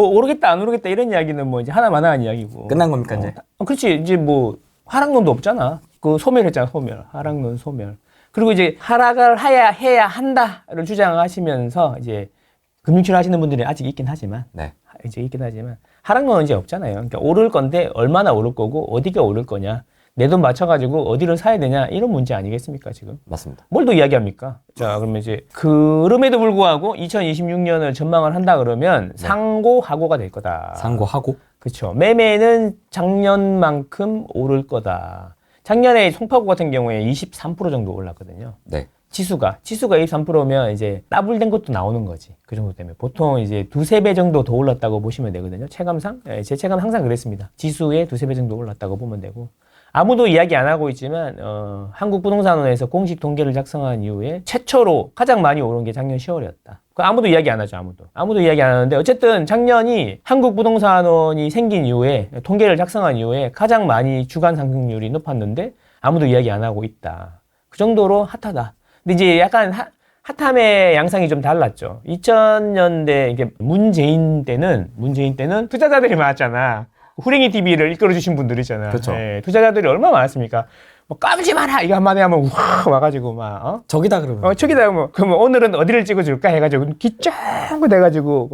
뭐 오르겠다 안 오르겠다 이런 이야기는 뭐 이제 하나만한 이야기고. 끝난 겁니까 이제? 그렇지. 이제 뭐 하락론도 없잖아. 그 소멸했잖아, 소멸. 하락론 소멸. 그리고 이제 하락을 해야 한다를 주장하시면서 이제 금융치료 하시는 분들이 아직 있긴 하지만, 네. 이제 있긴 하지만 하락론은 이제 없잖아요. 그러니까 오를 건데 얼마나 오를 거고 어디가 오를 거냐. 내 돈 맞춰가지고 어디를 사야 되냐 이런 문제 아니겠습니까 지금? 맞습니다. 뭘 더 이야기합니까? 자, 그러면 이제 그럼에도 불구하고 2026년을 전망을 한다 그러면 상고하고가 될 거다. 상고하고? 그렇죠. 매매는 작년만큼 오를 거다. 작년에 송파구 같은 경우에 23% 정도 올랐거든요. 네. 지수가 23%면 이제 따블된 것도 나오는 거지. 그 정도 되면 보통 이제 두세 배 정도 더 올랐다고 보시면 되거든요. 체감상. 제 체감 항상 그랬습니다. 지수에 두세 배 정도 올랐다고 보면 되고. 아무도 이야기 안 하고 있지만 한국부동산원에서 공식 통계를 작성한 이후에 최초로 가장 많이 오른 게 작년 10월이었다. 아무도 이야기 안 하죠. 아무도 이야기 안 하는데 어쨌든 작년이 한국부동산원이 생긴 이후에 통계를 작성한 이후에 가장 많이 주간 상승률이 높았는데 아무도 이야기 안 하고 있다. 그 정도로 핫하다. 근데 이제 약간 핫함의 양상이 좀 달랐죠. 2000년대 이게 문재인 때는 투자자들이 많았잖아. 후랭이 TV를 이끌어주신 분들이잖아. 그렇죠. 네, 투자자들이 얼마나 많았습니까? 뭐 까불지 마라 이거 한마디 하면 와 와가지고 막 저기다 그러면. 저기다 뭐 그럼 오늘은 어디를 찍어줄까 해가지고 기쫙 돼가지고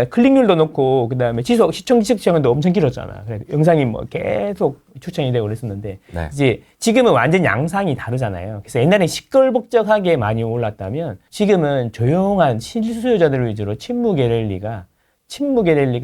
클릭률도 높고 그 다음에 시청 시청도 엄청 길었잖아. 그래서 영상이 뭐 계속 추천이 되고 그랬었는데 네. 이제 지금은 완전 양상이 다르잖아요. 그래서 옛날에 시끌벅적하게 많이 올랐다면 지금은 조용한 실수요자들 위주로 침묵의 랠리가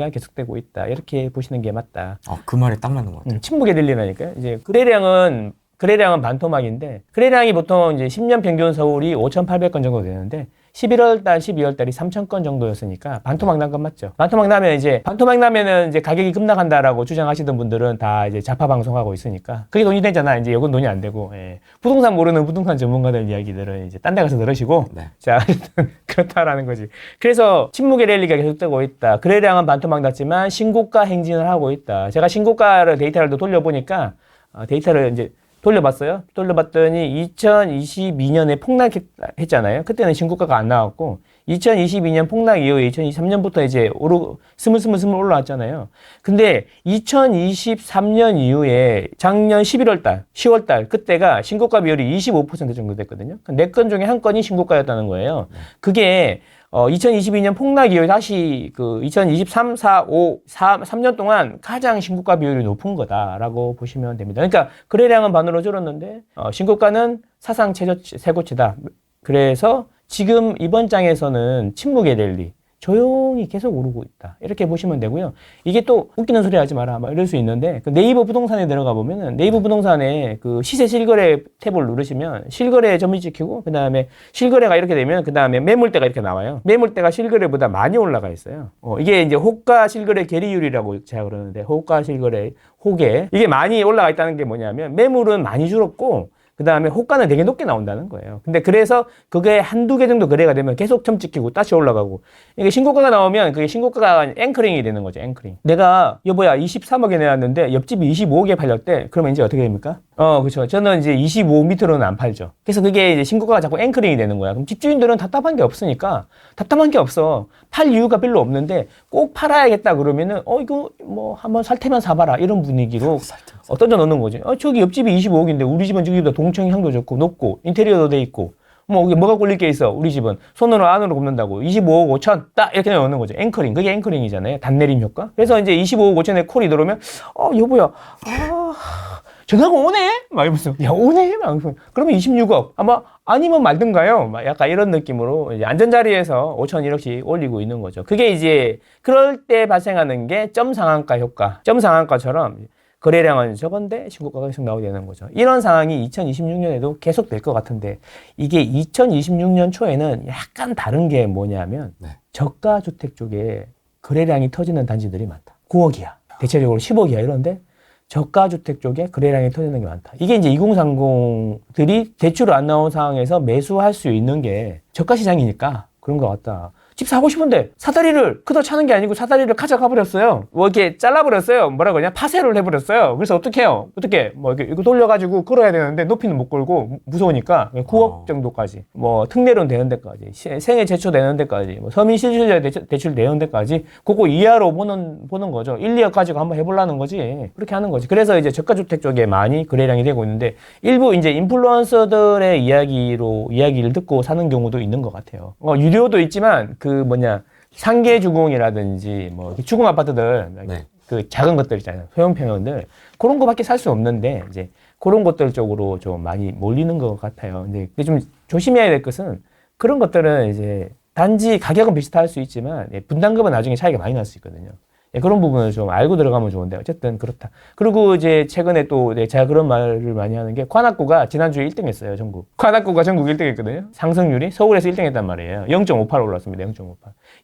계속되고 있다. 이렇게 보시는 게 맞다. 그 말이 딱 맞는 것 같아요. 침묵의 랠리라니까요. 이제 거래량은 반토막인데, 거래량이 보통 이제 10년 평균 서울이 5,800건 정도 되는데, 11월 달, 12월 달이 3,000건 정도였으니까 반토막 난 건 맞죠. 반토막 나면은 이제 가격이 급락한다라고 주장하시던 분들은 다 이제 자파 방송하고 있으니까 그게 돈이 되잖아. 이제 이건 돈이 안 되고, 예. 부동산 모르는 부동산 전문가들 이야기들은 이제 딴 데 가서 들으시고, 네. 자, 일단 그렇다라는 거지. 그래서 침묵의 랠리가 계속되고 있다. 거래량은 반토막 났지만 신고가 행진을 하고 있다. 제가 신고가를 데이터를 또 돌려보니까 데이터를 이제 돌려봤어요. 돌려봤더니 2022년에 폭락했잖아요. 그때는 신고가가 안 나왔고 2022년 폭락 이후에 2023년부터 이제 스물스물 올라왔잖아요. 근데 2023년 이후에 작년 11월 달, 10월 달 그때가 신고가 비율이 25% 정도 됐거든요. 4건 중에 한 건이 신고가였다는 거예요. 그게 2022년 폭락 이후에 다시 2023, 4, 5, 3년 동안 가장 신고가 비율이 높은 거다라고 보시면 됩니다. 그러니까 거래량은 반으로 줄었는데 신고가는 사상 최고치다. 그래서 지금 이번 장에서는 침묵의 랠리, 조용히 계속 오르고 있다. 이렇게 보시면 되고요. 이게 또 웃기는 소리 하지 마라. 막 이럴 수 있는데, 그 네이버 부동산에 들어가 보면은 네이버 부동산에 그 시세 실거래 탭을 누르시면 실거래 점이 찍히고, 그 다음에 실거래가 이렇게 되면 그 다음에 매물대가 이렇게 나와요. 매물대가 실거래보다 많이 올라가 있어요. 이게 이제 호가 실거래 계리율이라고 제가 그러는데, 호가 실거래, 호계. 이게 많이 올라가 있다는 게 뭐냐면 매물은 많이 줄었고, 그 다음에 호가는 되게 높게 나온다는 거예요. 근데 그래서 그게 한두 개 정도 거래가 되면 계속 점 찍히고 다시 올라가고. 이게 신고가가 나오면 그게 신고가가 앵커링이 되는 거죠, 앵커링. 내가 여보야 23억에 내놨는데 옆집이 25억에 팔렸대. 그러면 이제 어떻게 됩니까? 그렇죠. 저는 이제 25 밑으로는 안 팔죠. 그래서 그게 이제 신고가가 자꾸 앵커링이 되는 거야. 그럼 집주인들은 답답한 게 없으니까 답답한 게 없어. 팔 이유가 별로 없는데 꼭 팔아야겠다 그러면은 이거 뭐 한번 살 테면 사봐라 이런 분위기로 던져놓는 거지. 저기 옆집이 25억인데 우리 집은 저기보다 동층 향도 좋고 높고 인테리어도 돼 있고 뭐가 꼴릴 게 있어. 우리 집은 손으로 안으로 굽는다고 25억 5천 딱 이렇게 넣는 거죠. 앵커링. 그게 앵커링이잖아요. 단내림 효과. 그래서 이제 25억 5천에 콜이 들어오면 여보야 전화가 오네? 막 이러면서 야 오네? 막 그러면 26억 아니면 말든가요? 막 약간 이런 느낌으로 이제 안전자리에서 5천 1억씩 올리고 있는 거죠. 그게 이제 그럴 때 발생하는 게 점상한가 효과. 점상한가처럼 거래량은 적은데 신고가가 계속 나오게 되는 거죠. 이런 상황이 2026년에도 계속 될 것 같은데 이게 2026년 초에는 약간 다른 게 뭐냐면 저가 주택 쪽에 거래량이 터지는 단지들이 많다. 9억이야. 대체적으로 10억이야. 이런데 저가 주택 쪽에 거래량이 터지는 게 많다. 이게 이제 2030들이 대출 안 나온 상황에서 매수할 수 있는 게 저가 시장이니까 그런 것 같다. 집 사고 싶은데 사다리를 걷어차는 게 아니고 사다리를 가져가 버렸어요. 뭐 이렇게 잘라버렸어요. 뭐라고 그러냐? 파쇄를 해버렸어요. 그래서 어떻게 해요? 어떻게 뭐 이거 돌려가지고 걸어야 되는데 높이는 못 걸고 무서우니까 9억 정도까지 뭐 특례론 되는 데까지 생애 제초되는 데까지 뭐 서민 실질적 대출 되는 데까지 그거 이하로 보는 거죠. 1, 2억 가지고 한번 해보려는 거지. 그렇게 하는 거지. 그래서 이제 저가주택 쪽에 많이 거래량이 되고 있는데 일부 이제 인플루언서들의 이야기를 듣고 사는 경우도 있는 것 같아요. 유료도 있지만 그 뭐냐 상계주공이라든지 뭐 주공 아파트들 네. 그 작은 것들 있잖아요. 소형 평형들 그런 거밖에 살 수 없는데 이제 그런 것들 쪽으로 좀 많이 몰리는 것 같아요. 근데 좀 조심해야 될 것은 그런 것들은 이제 단지 가격은 비슷할 수 있지만 분담금은 나중에 차이가 많이 날 수 있거든요. 그런 부분을 좀 알고 들어가면 좋은데 어쨌든 그렇다. 그리고 이제 최근에 또 제가 그런 말을 많이 하는 게 관악구가 지난주에 1등 했어요. 전국. 관악구가 전국 1등 했거든요. 상승률이 서울에서 1등 했단 말이에요. 0.58 올랐습니다. 0.58.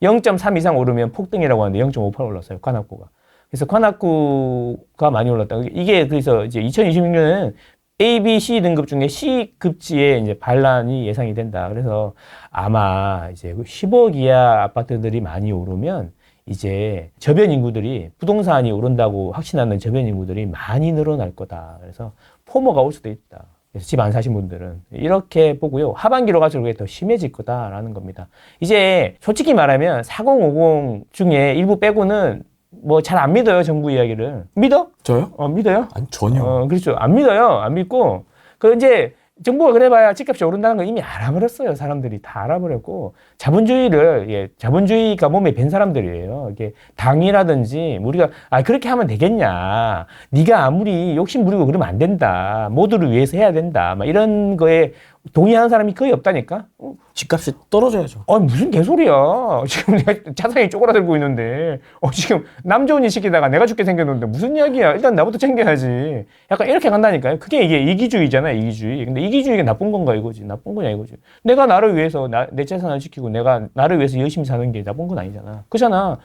0.3 이상 오르면 폭등이라고 하는데 0.58 올랐어요. 관악구가. 그래서 관악구가 많이 올랐다. 이게 그래서 이제 2026년에는 A, B, C 등급 중에 C급지에 이제 반란이 예상이 된다. 그래서 아마 이제 10억 이하 아파트들이 많이 오르면 이제 저변 인구들이 부동산이 오른다고 확신하는 저변 인구들이 많이 늘어날 거다. 그래서 포모가 올 수도 있다. 그래서 집 안 사신 분들은 이렇게 보고요. 하반기로 갈수록 그게 더 심해질 거다라는 겁니다. 이제 솔직히 말하면 4050 중에 일부 빼고는 뭐 잘 안 믿어요. 정부 이야기를. 믿어? 저요? 믿어요? 아니 전혀. 그렇죠. 안 믿어요. 안 믿고 그 이제 정부가 그래봐야 집값이 오른다는 거 이미 알아버렸어요. 사람들이 다 알아버렸고 자본주의가 몸에 밴 사람들이에요. 이게 당이라든지 우리가 그렇게 하면 되겠냐? 네가 아무리 욕심 부리고 그러면 안 된다. 모두를 위해서 해야 된다. 막 이런 거에 동의하는 사람이 거의 없다니까. 집값이 떨어져야죠. 무슨 개소리야. 지금 내가 자산이 쪼그라들고 있는데 지금 남 좋은 일 시키다가 내가 죽게 생겼는데 무슨 이야기야. 일단 나부터 챙겨야지. 약간 이렇게 간다니까요. 그게 이게 이기주의잖아요. 이기주의. 근데 이기주의가 나쁜 건가 이거지. 나쁜 거냐 이거지. 내가 나를 위해서 내 재산을 지키고 내가 나를 위해서 열심히 사는 게 나쁜 건 아니잖아. 그렇잖아.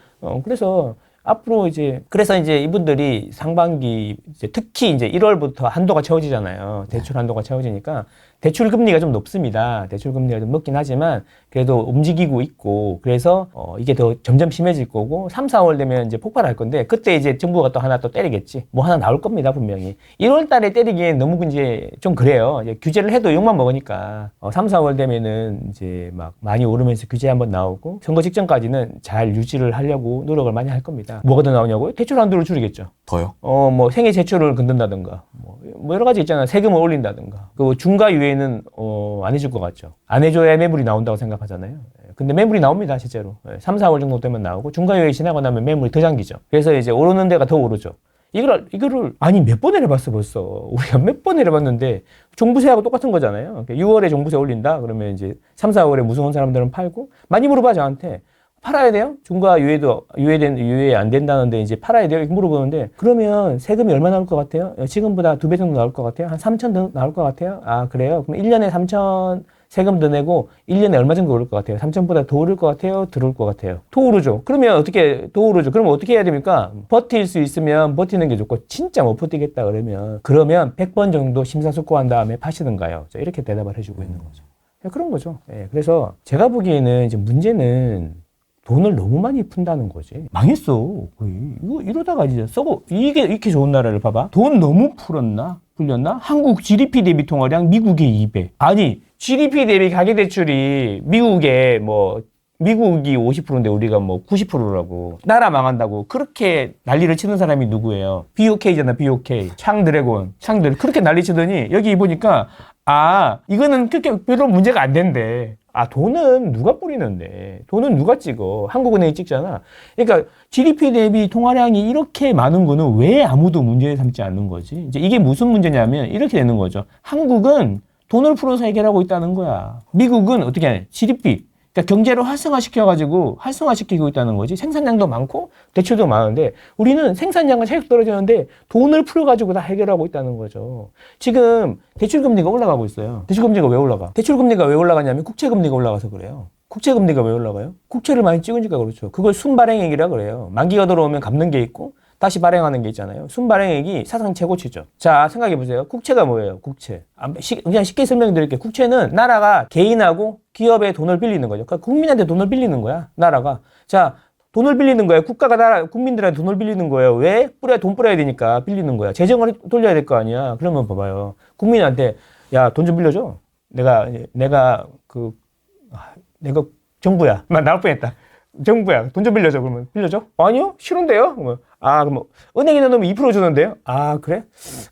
그래서 앞으로 그래서 이분들이 상반기 특히 1월부터 한도가 채워지잖아요. 대출 한도가 채워지니까 대출 금리가 좀 높습니다. 대출 금리가 좀 높긴 하지만 그래도 움직이고 있고 그래서 이게 더 점점 심해질 거고 3, 4월 되면 폭발할 건데 그때 정부가 또 하나 또 때리겠지. 뭐 하나 나올 겁니다, 분명히. 1월 달에 때리기엔 너무 좀 그래요. 규제를 해도 욕만 먹으니까 3, 4월 되면은 막 많이 오르면서 규제 한번 나오고 선거 직전까지는 잘 유지를 하려고 노력을 많이 할 겁니다. 뭐가 더 나오냐고요? 대출 한도를 줄이겠죠. 더요? 뭐 생애 제초를 건든다든가 뭐 여러 가지 있잖아요. 세금을 올린다든가. 그 중과 유예는 안 해줄 것 같죠. 안 해줘야 매물이 나온다고 생각하잖아요. 근데 매물이 나옵니다, 실제로. 3, 4월 정도 되면 나오고 중과 유예 지나고 나면 매물이 더 잠기죠. 그래서 오르는 데가 더 오르죠. 이거를 몇 번을 해봤어 벌써. 우리가 몇 번 해봤는데 종부세하고 똑같은 거잖아요. 6월에 종부세 올린다 그러면 3, 4월에 무서운 사람들은 팔고 많이 물어봐 저한테. 팔아야 돼요? 중과 유예 안 된다는데 팔아야 돼요? 이렇게 물어보는데 그러면 세금이 얼마 나올 것 같아요? 지금보다 2배 정도 나올 것 같아요? 한 3천 더 나올 것 같아요? 그래요? 그럼 1년에 3천 세금 더 내고 1년에 얼마 정도 오를 것 같아요? 3천보다 더 오를 것 같아요? 덜 오를 것 같아요? 더 오르죠. 그러면 더 오르죠. 그러면 어떻게 해야 됩니까? 버틸 수 있으면 버티는 게 좋고 진짜 못 버티겠다 그러면 100번 정도 심사숙고한 다음에 파시든가요. 이렇게 대답을 해주고 있는 거죠. 그런 거죠. 그래서 제가 보기에는 문제는 돈을 너무 많이 푼다는 거지. 망했어. 거의. 이러다가 이게 이렇게 좋은 나라를 봐봐. 돈 너무 풀렸나? 한국 GDP 대비 통화량 미국의 2배. 아니, GDP 대비 가계대출이 미국이 50%인데 우리가 90%라고. 나라 망한다고. 그렇게 난리를 치는 사람이 누구예요? BOK잖아, BOK. 창드래곤. 그렇게 난리 치더니 여기 보니까 이거는 그렇게 별로 문제가 안 된대. 돈은 누가 뿌리는데? 돈은 누가 찍어? 한국은행이 찍잖아. 그러니까 GDP 대비 통화량이 이렇게 많은 거는 왜 아무도 문제 삼지 않는 거지? 이게 무슨 문제냐면 이렇게 되는 거죠. 한국은 돈을 풀어서 해결하고 있다는 거야. 미국은 어떻게 하냐? GDP. 그러니까 경제를 활성화시키고 있다는 거지. 생산량도 많고 대출도 많은데 우리는 생산량은 계속 떨어지는데 돈을 풀어가지고 다 해결하고 있다는 거죠. 지금 대출금리가 올라가고 있어요. 대출금리가 왜 올라가? 대출금리가 왜 올라가냐면 국채금리가 올라가서 그래요. 국채금리가 왜 올라가요? 국채를 많이 찍으니까 그렇죠. 그걸 순발행액이라 그래요. 만기가 들어오면 갚는 게 있고 다시 발행하는 게 있잖아요. 순발행액이 사상 최고치죠. 자, 생각해 보세요. 국채가 뭐예요? 국채. 그냥 쉽게 설명드릴게요. 국채는 나라가 개인하고 기업에 돈을 빌리는 거죠. 그러니까 국민한테 돈을 빌리는 거야. 나라가. 자, 돈을 빌리는 거예요. 국가가 국민들한테 돈을 빌리는 거예요. 왜? 돈 뿌려야 되니까 빌리는 거야. 재정을 돌려야 될 거 아니야. 그러면 봐봐요. 국민한테 야, 돈 좀 빌려줘. 내가 정부야. 나올 뻔했다. 정부야. 돈 좀 빌려줘. 그러면 빌려줘? 아니요. 싫은데요? 그럼 은행에 넣으면 2% 주는데요? 아, 그래?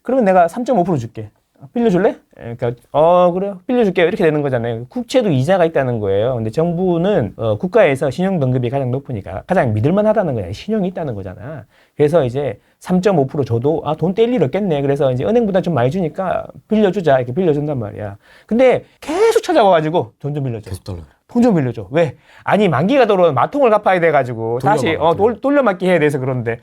그러면 내가 3.5% 줄게. 빌려줄래? 그러니까 그래요. 빌려줄게요. 이렇게 되는 거잖아요. 국채도 이자가 있다는 거예요. 근데 정부는 국가에서 신용 등급이 가장 높으니까 가장 믿을만하다는 거야. 신용이 있다는 거잖아. 그래서 이제 3.5% 줘도 돈 뗄 일 없겠네. 그래서 이제 은행보다 좀 많이 주니까 빌려주자. 이렇게 빌려준단 말이야. 근데 계속 찾아와가지고 돈 좀 빌려줘. 계속 떨려. 돈 좀 빌려줘. 왜? 아니, 만기가 들어오면 마통을 갚아야 돼가지고 다시 돌려막기 해야 돼서 그러는데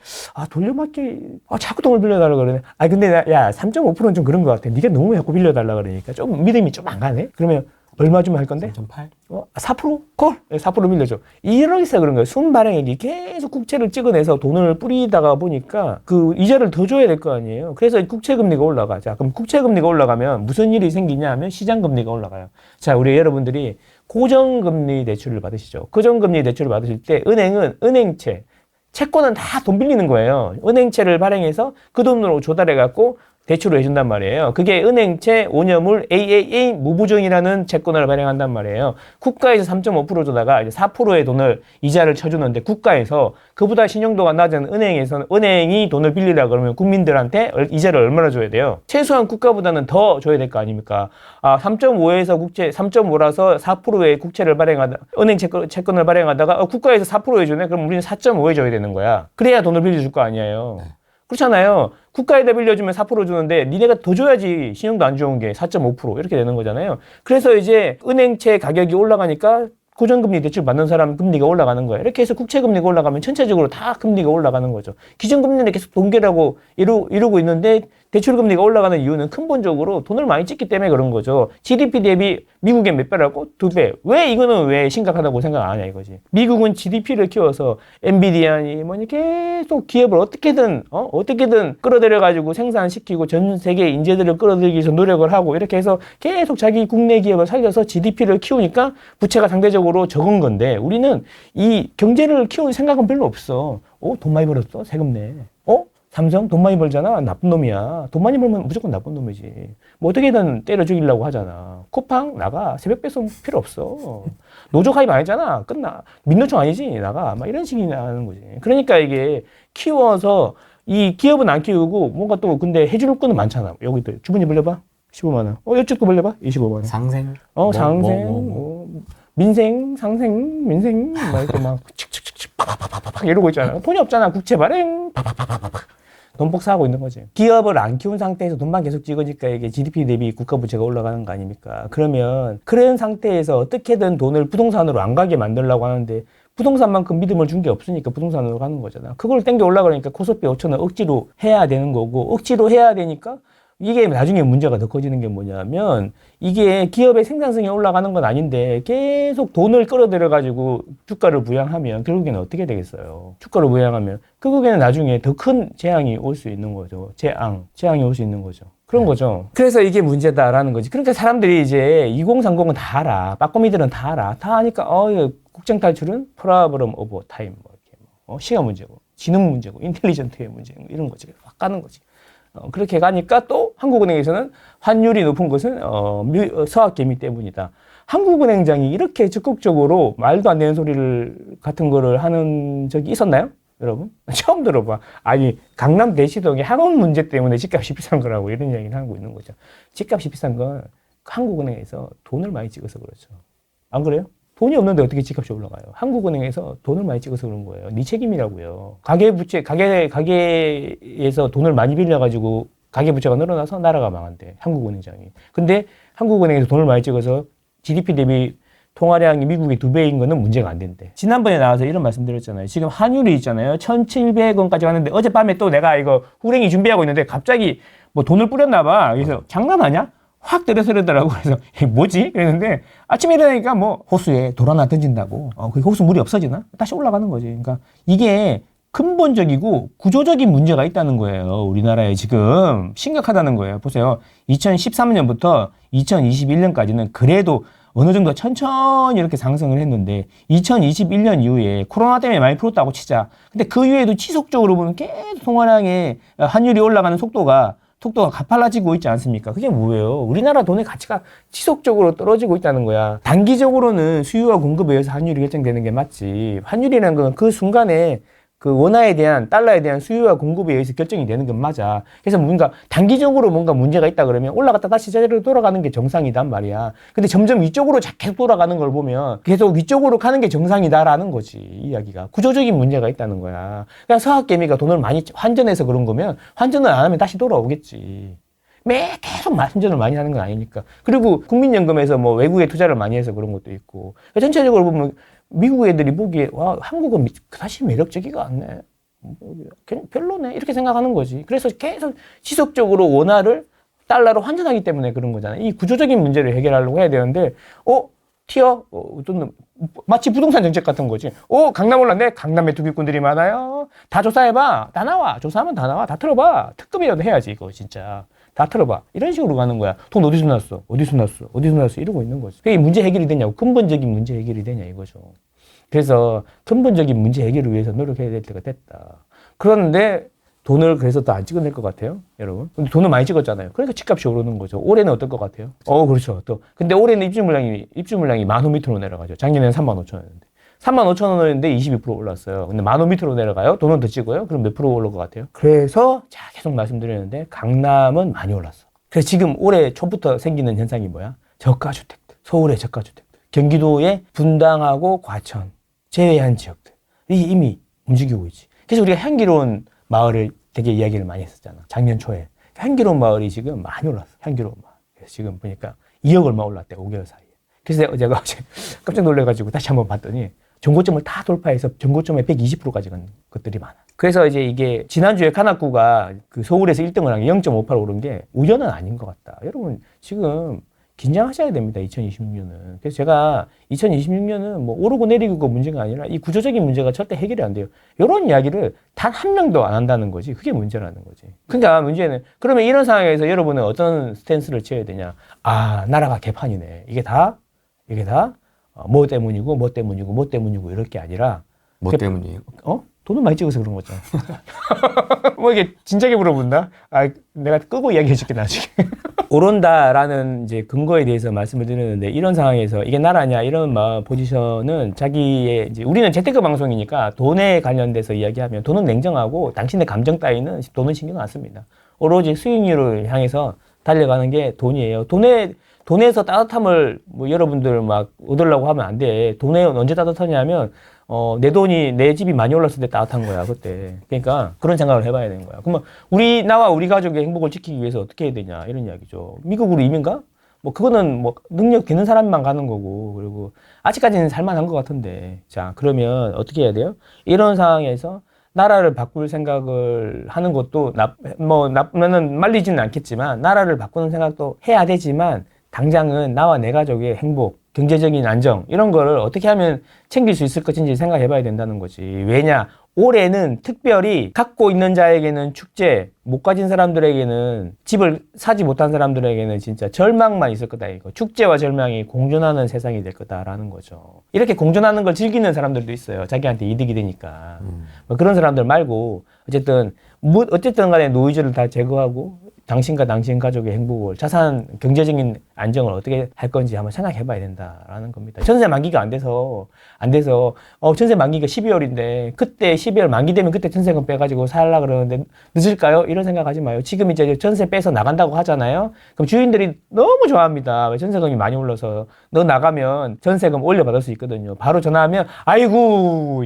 돌려막기 자꾸 돈을 빌려달라 그러네. 근데 야 3.5%는 좀 그런 것 같아. 네가 너무 자꾸 빌려달라 그러니까 좀 믿음이 좀 안 가네. 그러면 얼마 주면 할 건데? 3.8? 4%? 콜? 4% 빌려줘. 이러기서 그런 거예요. 순발행액이 계속 국채를 찍어내서 돈을 뿌리다가 보니까 그 이자를 더 줘야 될 거 아니에요. 그래서 국채금리가 올라가. 자, 그럼 국채금리가 올라가면 무슨 일이 생기냐 하면 시장금리가 올라가요. 자, 우리 여러분들이 고정금리 대출을 받으시죠. 고정금리 대출을 받으실 때 은행은 은행채, 채권은 다 돈 빌리는 거예요. 은행채를 발행해서 그 돈으로 조달해갖고 대출을 해준단 말이에요. 그게 은행채 5년물 AAA 무부정이라는 채권을 발행한단 말이에요. 국가에서 3.5% 주다가 이제 4%의 돈을 이자를 쳐주는데 국가에서 그보다 신용도가 낮은 은행에서는 은행이 돈을 빌리라 그러면 국민들한테 이자를 얼마나 줘야 돼요? 최소한 국가보다는 더 줘야 될 거 아닙니까? 3.5에서 3.5라서 4%의 국채를 발행하다 은행 채권을 발행하다가 국가에서 4% 해주네? 그럼 우리는 4.5 해줘야 되는 거야. 그래야 돈을 빌려줄 거 아니에요. 그렇잖아요. 국가에다 빌려주면 4% 주는데 니네가 더 줘야지 신용도 안 좋은 게 4.5% 이렇게 되는 거잖아요. 그래서 이제 은행채 가격이 올라가니까 고정금리 대출 받는 사람 금리가 올라가는 거예요. 이렇게 해서 국채금리가 올라가면 전체적으로 다 금리가 올라가는 거죠. 기존금리는 계속 동결하고 이루고 있는데 대출금리가 올라가는 이유는 근본적으로 돈을 많이 찍기 때문에 그런 거죠. GDP 대비 미국엔 몇 배라고? 2배. 이거는 왜 심각하다고 생각 안 하냐 이거지. 미국은 GDP를 키워서 엔비디아니 계속 기업을 어떻게든 끌어들여가지고 생산시키고 전 세계 인재들을 끌어들이기 위해서 노력을 하고 이렇게 해서 계속 자기 국내 기업을 살려서 GDP를 키우니까 부채가 상대적으로 적은 건데 우리는 이 경제를 키우는 생각은 별로 없어. 돈 많이 벌었어? 세금 내. 삼성 돈 많이 벌잖아. 나쁜 놈이야. 돈 많이 벌면 무조건 나쁜 놈이지. 어떻게든 때려 죽이려고 하잖아. 쿠팡 나가. 새벽 배송 필요 없어. 노조 가입 안 했잖아. 끝나. 민노총 아니지. 나가. 이런 식이 나는 거지. 그러니까 이게 키워서 이 기업은 안 키우고 뭔가 또 근데 해줄 거는 많잖아. 여기 또 주머니 벌려봐. 15만 원. 이쪽도 벌려봐. 25만 원. 상생. 상생. 민생, 상생, 민생. 이렇게 칙칙칙칙 팍팍팍팍 이러고 있잖아. 돈이 없잖아. 국채 발행. 돈 복사하고 있는 거지. 기업을 안 키운 상태에서 돈만 계속 찍으니까 이게 GDP 대비 국가 부채가 올라가는 거 아닙니까? 그러면 그런 상태에서 어떻게든 돈을 부동산으로 안 가게 만들려고 하는데 부동산만큼 믿음을 준 게 없으니까 부동산으로 가는 거잖아. 그걸 땡겨 올라가니까 코스피 5천을 억지로 해야 되는 거고 억지로 해야 되니까 이게 나중에 문제가 더 커지는 게 뭐냐면 이게 기업의 생산성이 올라가는 건 아닌데 계속 돈을 끌어들여가지고 주가를 부양하면 결국에는 어떻게 되겠어요? 주가를 부양하면 결국에는 나중에 더 큰 재앙이 올 수 있는 거죠. 재앙이 올 수 있는 거죠. 그런 거죠. 그래서 이게 문제다라는 거지. 그러니까 사람들이 이제 2030은 다 알아. 빠꼬미들은 다 알아. 다 아니까 국정 탈출은 프로블럼 오브 타임 시간 문제고 지능 문제고 인텔리전트의 문제고 이런 거지. 확 가는 거지. 그렇게 가니까 또 한국은행에서는 환율이 높은 것은 서학개미 때문이다. 한국은행장이 이렇게 적극적으로 말도 안 되는 소리를 같은 거를 하는 적이 있었나요? 여러분? 처음 들어봐. 아니 강남 대시동의 학원 문제 때문에 집값이 비싼 거라고 이런 이야기를 하고 있는 거죠. 집값이 비싼 건 한국은행에서 돈을 많이 찍어서 그렇죠. 안 그래요? 돈이 없는데 어떻게 집값이 올라가요? 한국은행에서 돈을 많이 찍어서 그런 거예요. 네 책임이라고요. 가계에서 돈을 많이 빌려가지고 가계부채가 늘어나서 나라가 망한대. 한국은행장이. 근데 한국은행에서 돈을 많이 찍어서 GDP 대비 통화량이 미국의 2배인 거는 문제가 안 된대. 지난번에 나와서 이런 말씀 드렸잖아요. 지금 환율이 있잖아요. 1,700원까지 갔는데 어젯밤에 또 내가 이거 후랭이 준비하고 있는데 갑자기 돈을 뿌렸나 봐. 그래서 장난하냐? 확 들어서더라고. 그래서 뭐지? 그랬는데 아침에 일어나니까 호수에 돌 하나 던진다고. 그 호수 물이 없어지나? 다시 올라가는 거지. 그러니까 이게 근본적이고 구조적인 문제가 있다는 거예요. 우리나라에 지금 심각하다는 거예요. 보세요. 2013년부터 2021년까지는 그래도 어느 정도 천천히 이렇게 상승을 했는데 2021년 이후에 코로나 때문에 많이 풀었다고 치자. 근데 그 이후에도 지속적으로 보면 계속 통화량의 환율이 올라가는 속도가 가팔라지고 있지 않습니까? 그게 뭐예요? 우리나라 돈의 가치가 지속적으로 떨어지고 있다는 거야. 단기적으로는 수요와 공급에 의해서 환율이 결정되는 게 맞지. 환율이라는 건 그 순간에 그 원화에 대한 달러에 대한 수요와 공급에 의해서 결정이 되는 건 맞아. 그래서 뭔가 단기적으로 뭔가 문제가 있다 그러면 올라갔다 다시 제대로 돌아가는 게 정상이단 말이야. 근데 점점 위쪽으로 계속 돌아가는 걸 보면 계속 위쪽으로 가는 게 정상이다라는 거지. 이야기가 구조적인 문제가 있다는 거야. 그냥 서학개미가 돈을 많이 환전해서 그런 거면 환전을 안 하면 다시 돌아오겠지. 계속 환전을 많이 하는 건 아니니까. 그리고 국민연금에서 뭐 외국에 투자를 많이 해서 그런 것도 있고. 전체적으로 보면 미국 애들이 보기에 와 한국은 사실 매력적이가 않네. 그냥 별로네. 이렇게 생각하는 거지. 그래서 계속 지속적으로 원화를 달러로 환전하기 때문에 그런 거잖아요. 이 구조적인 문제를 해결하려고 해야 되는데 마치 부동산 정책 같은 거지. 강남 올랐네. 강남에 투기꾼들이 많아요. 다 조사해봐. 다 나와. 조사하면 다 나와. 다 틀어봐. 특급이라도 해야지 이거 진짜. 다 틀어봐. 이런 식으로 가는 거야. 돈 어디서 났어? 어디서 났어? 어디서 났어? 이러고 있는 거지. 그게 문제 해결이 되냐고. 근본적인 문제 해결이 되냐 이거죠. 그래서 근본적인 문제 해결을 위해서 노력해야 될 때가 됐다. 그런데 돈을 그래서 더 안 찍어낼 것 같아요, 여러분. 근데 돈을 많이 찍었잖아요. 그러니까 집값이 오르는 거죠. 올해는 어떨 것 같아요? 그렇죠. 근데 올해는 입주 물량이 10,000 밑으로 내려가죠. 작년에는 35,000원이었는데. 35,000원이었는데 22% 올랐어요. 근데 10,000 밑으로 내려가요? 돈은 더 찍어요? 그럼 몇 프로 오를 것 같아요? 그래서 계속 말씀드리는데 강남은 많이 올랐어. 그래서 지금 올해 초부터 생기는 현상이 뭐야? 저가주택들. 서울의 저가주택들. 경기도의 분당하고 과천 제외한 지역들이 이미 움직이고 있지. 그래서 우리가 향기로운 마을을 되게 이야기를 많이 했었잖아. 작년 초에. 향기로운 마을이 지금 많이 올랐어. 향기로운 마을. 그래서 지금 보니까 2억 얼마 올랐대. 5개월 사이에. 그래서 제가 어제 깜짝 놀래가지고 다시 한번 봤더니 전고점을 다 돌파해서 전고점에 120%까지 간 것들이 많아. 그래서 이제 이게 지난주에 카나쿠가 그 서울에서 1등을 한 게 0.58 오른 게 우연은 아닌 것 같다. 여러분 지금 긴장하셔야 됩니다. 2026년은. 그래서 제가 2026년은 뭐 오르고 내리고 문제가 아니라 이 구조적인 문제가 절대 해결이 안 돼요. 이런 이야기를 단 한 명도 안 한다는 거지. 그게 문제라는 거지. 그러니까 문제는 그러면 이런 상황에서 여러분은 어떤 스탠스를 취해야 되냐. 나라가 개판이네. 이게 다 뭐 때문이고 뭐 때문이고 뭐 때문이고 이럴 게 아니라 뭐 때문이에요? 돈을 많이 찍어서 그런 거잖아. 뭐 이게 진작에 물어본다? 내가 끄고 이야기해 줄게 나중에. 오른다라는 이제 근거에 대해서 말씀을 드렸는데 이런 상황에서 이게 나라냐 이런 포지션은 자기의 이제 우리는 재테크 방송이니까 돈에 관련돼서 이야기하면 돈은 냉정하고 당신의 감정 따위는 돈은 신경 안 씁니다. 오로지 수익률을 향해서 달려가는 게 돈이에요. 돈에서 따뜻함을 뭐 여러분들 막 얻으려고 하면 안 돼. 돈에 언제 따뜻하냐면 내 집이 많이 올랐을 때 따뜻한 거야, 그때. 그러니까 그런 생각을 해봐야 되는 거야. 그러면 나와 우리 가족의 행복을 지키기 위해서 어떻게 해야 되냐, 이런 이야기죠. 미국으로 이민 가? 뭐, 그거는 뭐, 능력 되는 사람만 가는 거고, 그리고 아직까지는 살만한 것 같은데. 자, 그러면 어떻게 해야 돼요? 이런 상황에서 나라를 바꿀 생각을 하는 것도 나는 말리지는 않겠지만, 나라를 바꾸는 생각도 해야 되지만, 당장은 나와 내 가족의 행복, 경제적인 안정 이런 거를 어떻게 하면 챙길 수 있을 것인지 생각해 봐야 된다는 거지. 왜냐? 올해는 특별히 갖고 있는 자에게는 축제, 못 가진 사람들에게는 집을 사지 못한 사람들에게는 진짜 절망만 있을 거다 이거. 축제와 절망이 공존하는 세상이 될 거다라는 거죠. 이렇게 공존하는 걸 즐기는 사람들도 있어요. 자기한테 이득이 되니까. 뭐 그런 사람들 말고 어쨌든 간에 노이즈를 다 제거하고 당신과 당신 가족의 행복을, 자산, 경제적인 안정을 어떻게 할 건지 한번 생각해 봐야 된다라는 겁니다. 전세 만기가 안 돼서, 전세 만기가 12월인데, 그때 12월 만기 되면 그때 전세금 빼가지고 살려고 그러는데, 늦을까요? 이런 생각 하지 마요. 지금 이제 전세 빼서 나간다고 하잖아요? 그럼 주인들이 너무 좋아합니다. 왜 전세금이 많이 올라서. 너 나가면 전세금 올려받을 수 있거든요. 바로 전화하면, 아이고,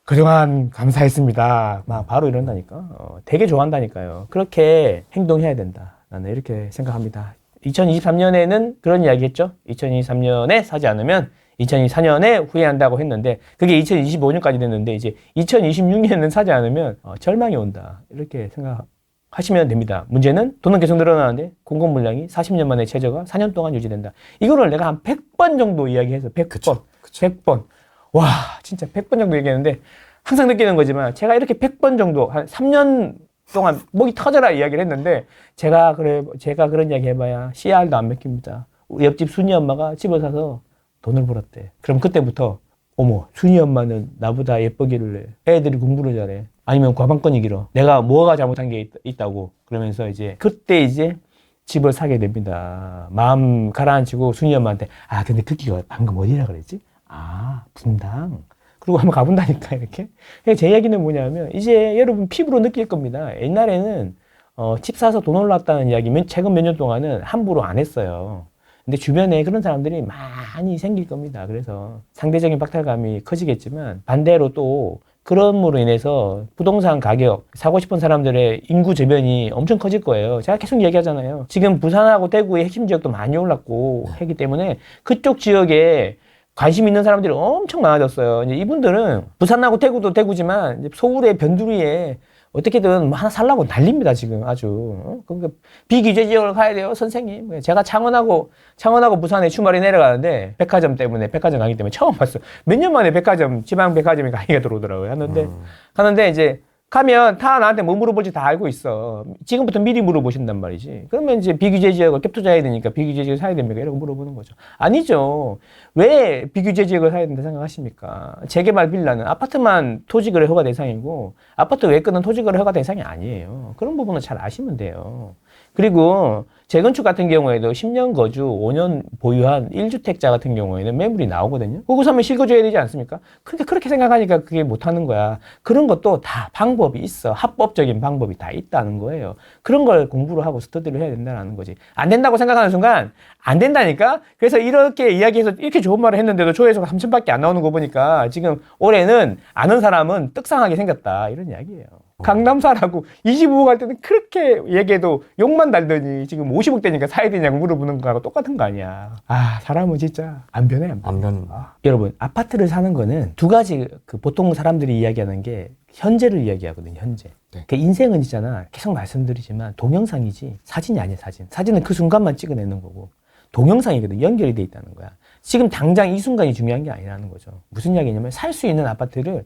그동안 감사했습니다. 막 바로 이런다니까. 되게 좋아한다니까요. 그렇게 행동해야 된다. 나는 이렇게 생각합니다. 2023년에는 그런 이야기 했죠. 2023년에 사지 않으면 2024년에 후회한다고 했는데 그게 2025년까지 됐는데 이제 2026년에는 사지 않으면 절망이 온다. 이렇게 생각하시면 됩니다. 문제는 돈은 계속 늘어나는데 공급 물량이 40년 만에 최저가 4년 동안 유지된다. 이거를 내가 한 100번 정도 이야기해서 100번. 100번. 와, 진짜 100번 정도 얘기했는데 항상 느끼는 거지만 제가 이렇게 100번 정도 한 3년 동안 목이 터져라 이야기를 했는데 제가 그런 이야기 해봐야 CR도 안 맥힙니다. 우리 옆집 순이 엄마가 집을 사서 돈을 벌었대. 그럼 그때부터 어머 순이 엄마는 나보다 예쁘기를 해. 애들이 공부를 잘해. 아니면 과방권이 길어. 내가 뭐가 잘못한 게 있다고. 그러면서 이제 그때 이제 집을 사게 됩니다. 마음 가라앉히고 순이 엄마한테 근데 그기가 방금 어디라 그랬지? 분당. 그리고 한번 가본다니까 이렇게. 제 이야기는 뭐냐면 이제 여러분 피부로 느낄 겁니다. 옛날에는 집 사서 돈 올랐다는 이야기 최근 몇 년 동안은 함부로 안 했어요. 근데 주변에 그런 사람들이 많이 생길 겁니다. 그래서 상대적인 박탈감이 커지겠지만 반대로 또 그런으로 인해서 부동산 가격, 사고 싶은 사람들의 인구 저변이 엄청 커질 거예요. 제가 계속 얘기하잖아요. 지금 부산하고 대구의 핵심 지역도 많이 올랐고 하기 때문에 그쪽 지역에 관심 있는 사람들이 엄청 많아졌어요. 이제 이분들은 부산하고 대구도 대구지만 이제 서울의 변두리에 어떻게든 하나 살라고 난립니다, 지금 아주. 그러니까 비규제 지역을 가야 돼요, 선생님. 제가 창원하고 부산에 주말에 내려가는데 백화점 강의 때문에 처음 봤어요. 몇 년 만에 지방 백화점에 강의가 들어오더라고요. 가는데 이제 가면 다 나한테 뭐 물어볼지 다 알고 있어. 지금부터 미리 물어보신단 말이지. 그러면 이제 비규제 지역을 갭 투자해야 되니까 비규제 지역을 사야 됩니까? 이러고 물어보는 거죠. 아니죠. 왜 비규제 지역을 사야 된다 생각하십니까? 재개발 빌라는 아파트만 토지거래 허가 대상이고 아파트 외과는 토지거래 허가 대상이 아니에요. 그런 부분은 잘 아시면 돼요. 그리고 재건축 같은 경우에도 10년 거주, 5년 보유한 1주택자 같은 경우에는 매물이 나오거든요. 그거 사면 실거주해야 되지 않습니까? 그러니까 그렇게 생각하니까 그게 못하는 거야. 그런 것도 다 방법이 있어. 합법적인 방법이 다 있다는 거예요. 그런 걸 공부를 하고 스터디를 해야 된다는 거지. 안 된다고 생각하는 순간 안 된다니까? 그래서 이렇게 이야기해서 이렇게 좋은 말을 했는데도 조회수가 3,000밖에 안 나오는 거 보니까 지금 올해는 아는 사람은 떡상하게 생겼다. 이런 이야기예요. 강남사라고 25억 갈 때는 그렇게 얘기해도 욕만 달더니 지금 50억 되니까 사야 되냐고 물어보는 거하고 똑같은 거 아니야. 사람은 진짜 안 변해. 여러분, 아파트를 사는 거는 두 가지, 보통 사람들이 이야기하는 게 현재를 이야기하거든요, 현재. 네. 그 인생은 있잖아. 계속 말씀드리지만 동영상이지 사진이 아니야, 사진. 사진은 그 순간만 찍어내는 거고. 동영상이거든. 연결이 돼 있다는 거야. 지금 당장 이 순간이 중요한 게 아니라는 거죠. 무슨 이야기냐면 살 수 있는 아파트를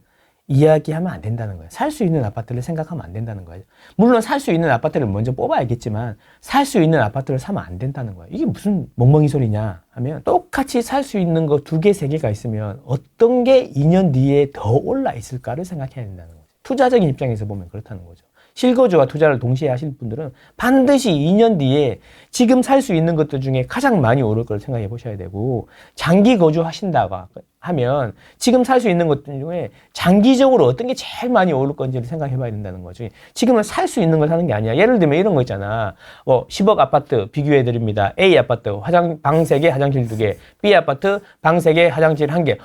이야기하면 안 된다는 거예요. 살 수 있는 아파트를 생각하면 안 된다는 거예요. 물론 살 수 있는 아파트를 먼저 뽑아야겠지만 살 수 있는 아파트를 사면 안 된다는 거예요. 이게 무슨 멍멍이 소리냐 하면 똑같이 살 수 있는 거 2개, 3개가 있으면 어떤 게 2년 뒤에 더 올라 있을까를 생각해야 된다는 거죠. 투자적인 입장에서 보면 그렇다는 거죠. 실거주와 투자를 동시에 하실 분들은 반드시 2년 뒤에 지금 살 수 있는 것들 중에 가장 많이 오를 걸 생각해 보셔야 되고, 장기 거주하신다고 하면 지금 살 수 있는 것들 중에 장기적으로 어떤 게 제일 많이 오를 건지를 생각해 봐야 된다는 거지. 지금은 살 수 있는 걸 사는 게 아니야. 예를 들면 이런 거 있잖아. 10억 아파트 비교해 드립니다. A 아파트 방 3개, 화장실 2개. B 아파트 방 3개, 화장실 1개.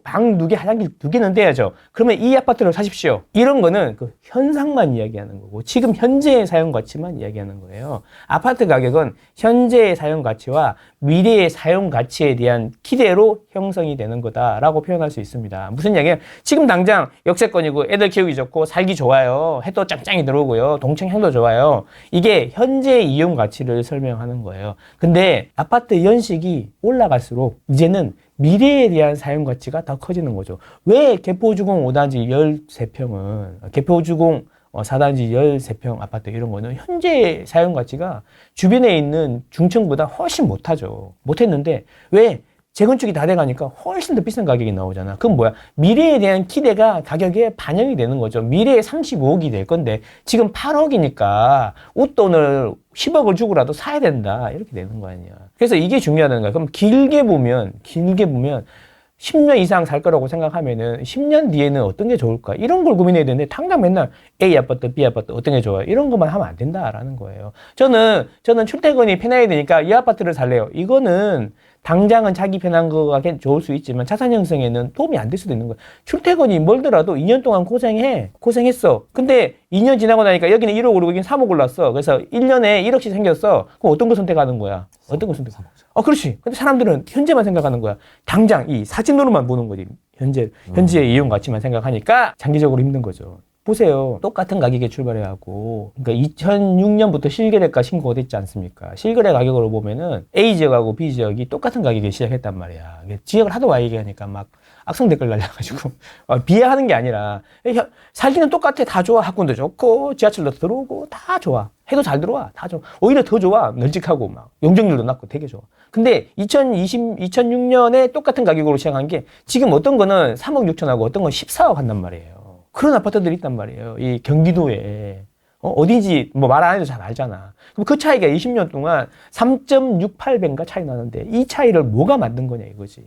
방 2개, 화장실 2개는 돼야죠. 그러면 이 아파트를 사십시오. 이런 거는 그 현상만 이야기하는 거고 지금 현재의 사용 가치만 이야기하는 거예요. 아파트 가격은 현재의 사용 가치와 미래의 사용 가치에 대한 기대로 형성이 되는 거다라고 표현할 수 있습니다. 무슨 이야기예요? 지금 당장 역세권이고 애들 키우기 좋고 살기 좋아요. 해도 짱짱이 들어오고요. 동층향도 좋아요. 이게 현재의 이용 가치를 설명하는 거예요. 근데 아파트 연식이 올라갈수록 이제는 미래에 대한 사용 가치가 더 커지는 거죠. 왜 개포주공 5단지 13평은 개포주공 4단지 13평 아파트 이런 거는 현재 사용 가치가 주변에 있는 중층보다 훨씬 못하죠. 못했는데 왜? 재건축이 다 돼가니까 훨씬 더 비싼 가격이 나오잖아. 그건 뭐야? 미래에 대한 기대가 가격에 반영이 되는 거죠. 미래에 35억이 될 건데 지금 8억이니까 웃돈을 10억을 주고라도 사야 된다. 이렇게 되는 거 아니야. 그래서 이게 중요하다는 거야. 그럼 길게 보면 10년 이상 살 거라고 생각하면은 10년 뒤에는 어떤 게 좋을까? 이런 걸 고민해야 되는데 당장 맨날 A 아파트, B 아파트 어떤 게 좋아요? 이런 것만 하면 안 된다라는 거예요. 저는 출퇴근이 편해야 되니까 이 아파트를 살래요. 이거는 당장은 자기 편한 거가 좋을 수 있지만 자산 형성에는 도움이 안 될 수도 있는 거야. 출퇴근이 멀더라도 2년 동안 고생했어. 근데 2년 지나고 나니까 여기는 1억 오르고 여기는 3억 올랐어. 그래서 1년에 1억씩 생겼어. 그럼 어떤 거 선택하는 거야? 어떤 거 선택하는 거야? 그렇지. 근데 사람들은 현재만 생각하는 거야. 당장 이 사진으로만 보는 거지. 현재의 이용 가치만 생각하니까 장기적으로 힘든 거죠. 보세요. 똑같은 가격에 출발해갖고, 그러니까 2006년부터 실거래가 신고가 됐지 않습니까? 실거래 가격으로 보면은 A 지역하고 B 지역이 똑같은 가격에 시작했단 말이야. 지역을 하도 많이 얘기하니까 막 악성 댓글 날려가지고 비하하는 게 아니라 살기는 똑같아. 다 좋아. 학군도 좋고 지하철도 들어오고 다 좋아. 해도 잘 들어와. 다 좋아. 오히려 더 좋아. 널찍하고 막 용적률도 낮고 되게 좋아. 근데 2006년에 똑같은 가격으로 시작한 게 지금 어떤 거는 3억 6천하고 어떤 건 14억 한단 말이에요. 그런 아파트들이 있단 말이에요. 이 경기도에. 어딘지 뭐 말 안 해도 잘 알잖아. 그럼 그 차이가 20년 동안 3.68배인가 차이 나는데 이 차이를 뭐가 만든 거냐 이거지.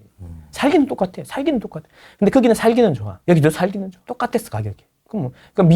살기는 똑같아. 살기는 똑같아. 근데 거기는 살기는 좋아. 여기도 살기는 좋아. 똑같았어 가격이. 그럼 그러니까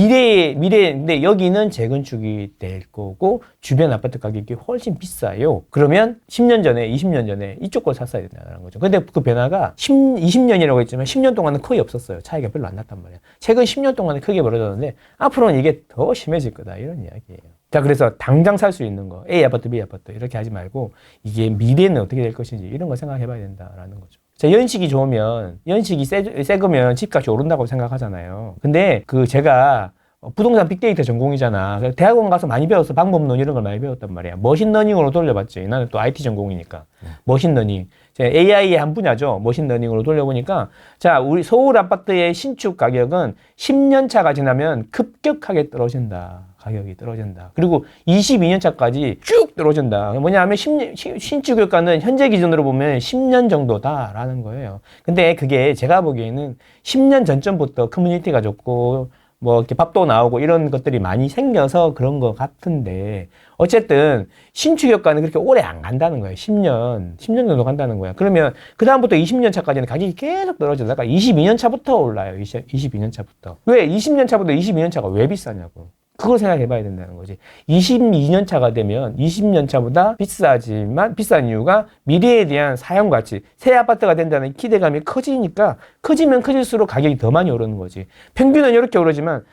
미래인데 여기는 재건축이 될 거고 주변 아파트 가격이 훨씬 비싸요. 그러면 10년 전에, 20년 전에 이쪽 걸 샀어야 된다는 거죠. 근데 그 변화가 20년이라고 했지만 10년 동안은 거의 없었어요. 차이가 별로 안 났단 말이에요. 최근 10년 동안은 크게 벌어졌는데 앞으로는 이게 더 심해질 거다. 이런 이야기예요. 자, 그래서 당장 살 수 있는 거, A 아파트, B 아파트 이렇게 하지 말고 이게 미래는 어떻게 될 것인지 이런 거 생각해 봐야 된다라는 거죠. 자, 연식이 좋으면, 연식이 새 거면 집값이 오른다고 생각하잖아요. 근데 제가 부동산 빅데이터 전공이잖아. 그래서 대학원 가서 많이 배웠어. 방법론 이런 걸 많이 배웠단 말이야. 머신러닝으로 돌려봤지. 나는 또 IT 전공이니까. 머신러닝. AI의 한 분야죠. 머신러닝으로 돌려보니까 자, 우리 서울 아파트의 신축 가격은 10년 차가 지나면 급격하게 떨어진다. 가격이 떨어진다. 그리고 22년 차까지 쭉 떨어진다. 뭐냐면 신축 효과는 현재 기준으로 보면 10년 정도다라는 거예요. 근데 그게 제가 보기에는 10년 전쯤부터 커뮤니티가 좋고 뭐 이렇게 밥도 나오고 이런 것들이 많이 생겨서 그런 것 같은데 어쨌든 신축 효과는 그렇게 오래 안 간다는 거예요. 10년 정도 간다는 거야. 그러면 그 다음부터 20년 차까지는 가격이 계속 떨어지다가 22년 차부터 올라요. 22년 차부터. 왜 20년 차부터 22년 차가 왜 비싸냐고. 그걸 생각해 봐야 된다는 거지. 22년 차가 되면 20년 차보다 비싸지만 비싼 이유가 미래에 대한 사용 가치, 새 아파트가 된다는 기대감이 커지니까 커지면 커질수록 가격이 더 많이 오르는 거지. 평균은 이렇게 오르지만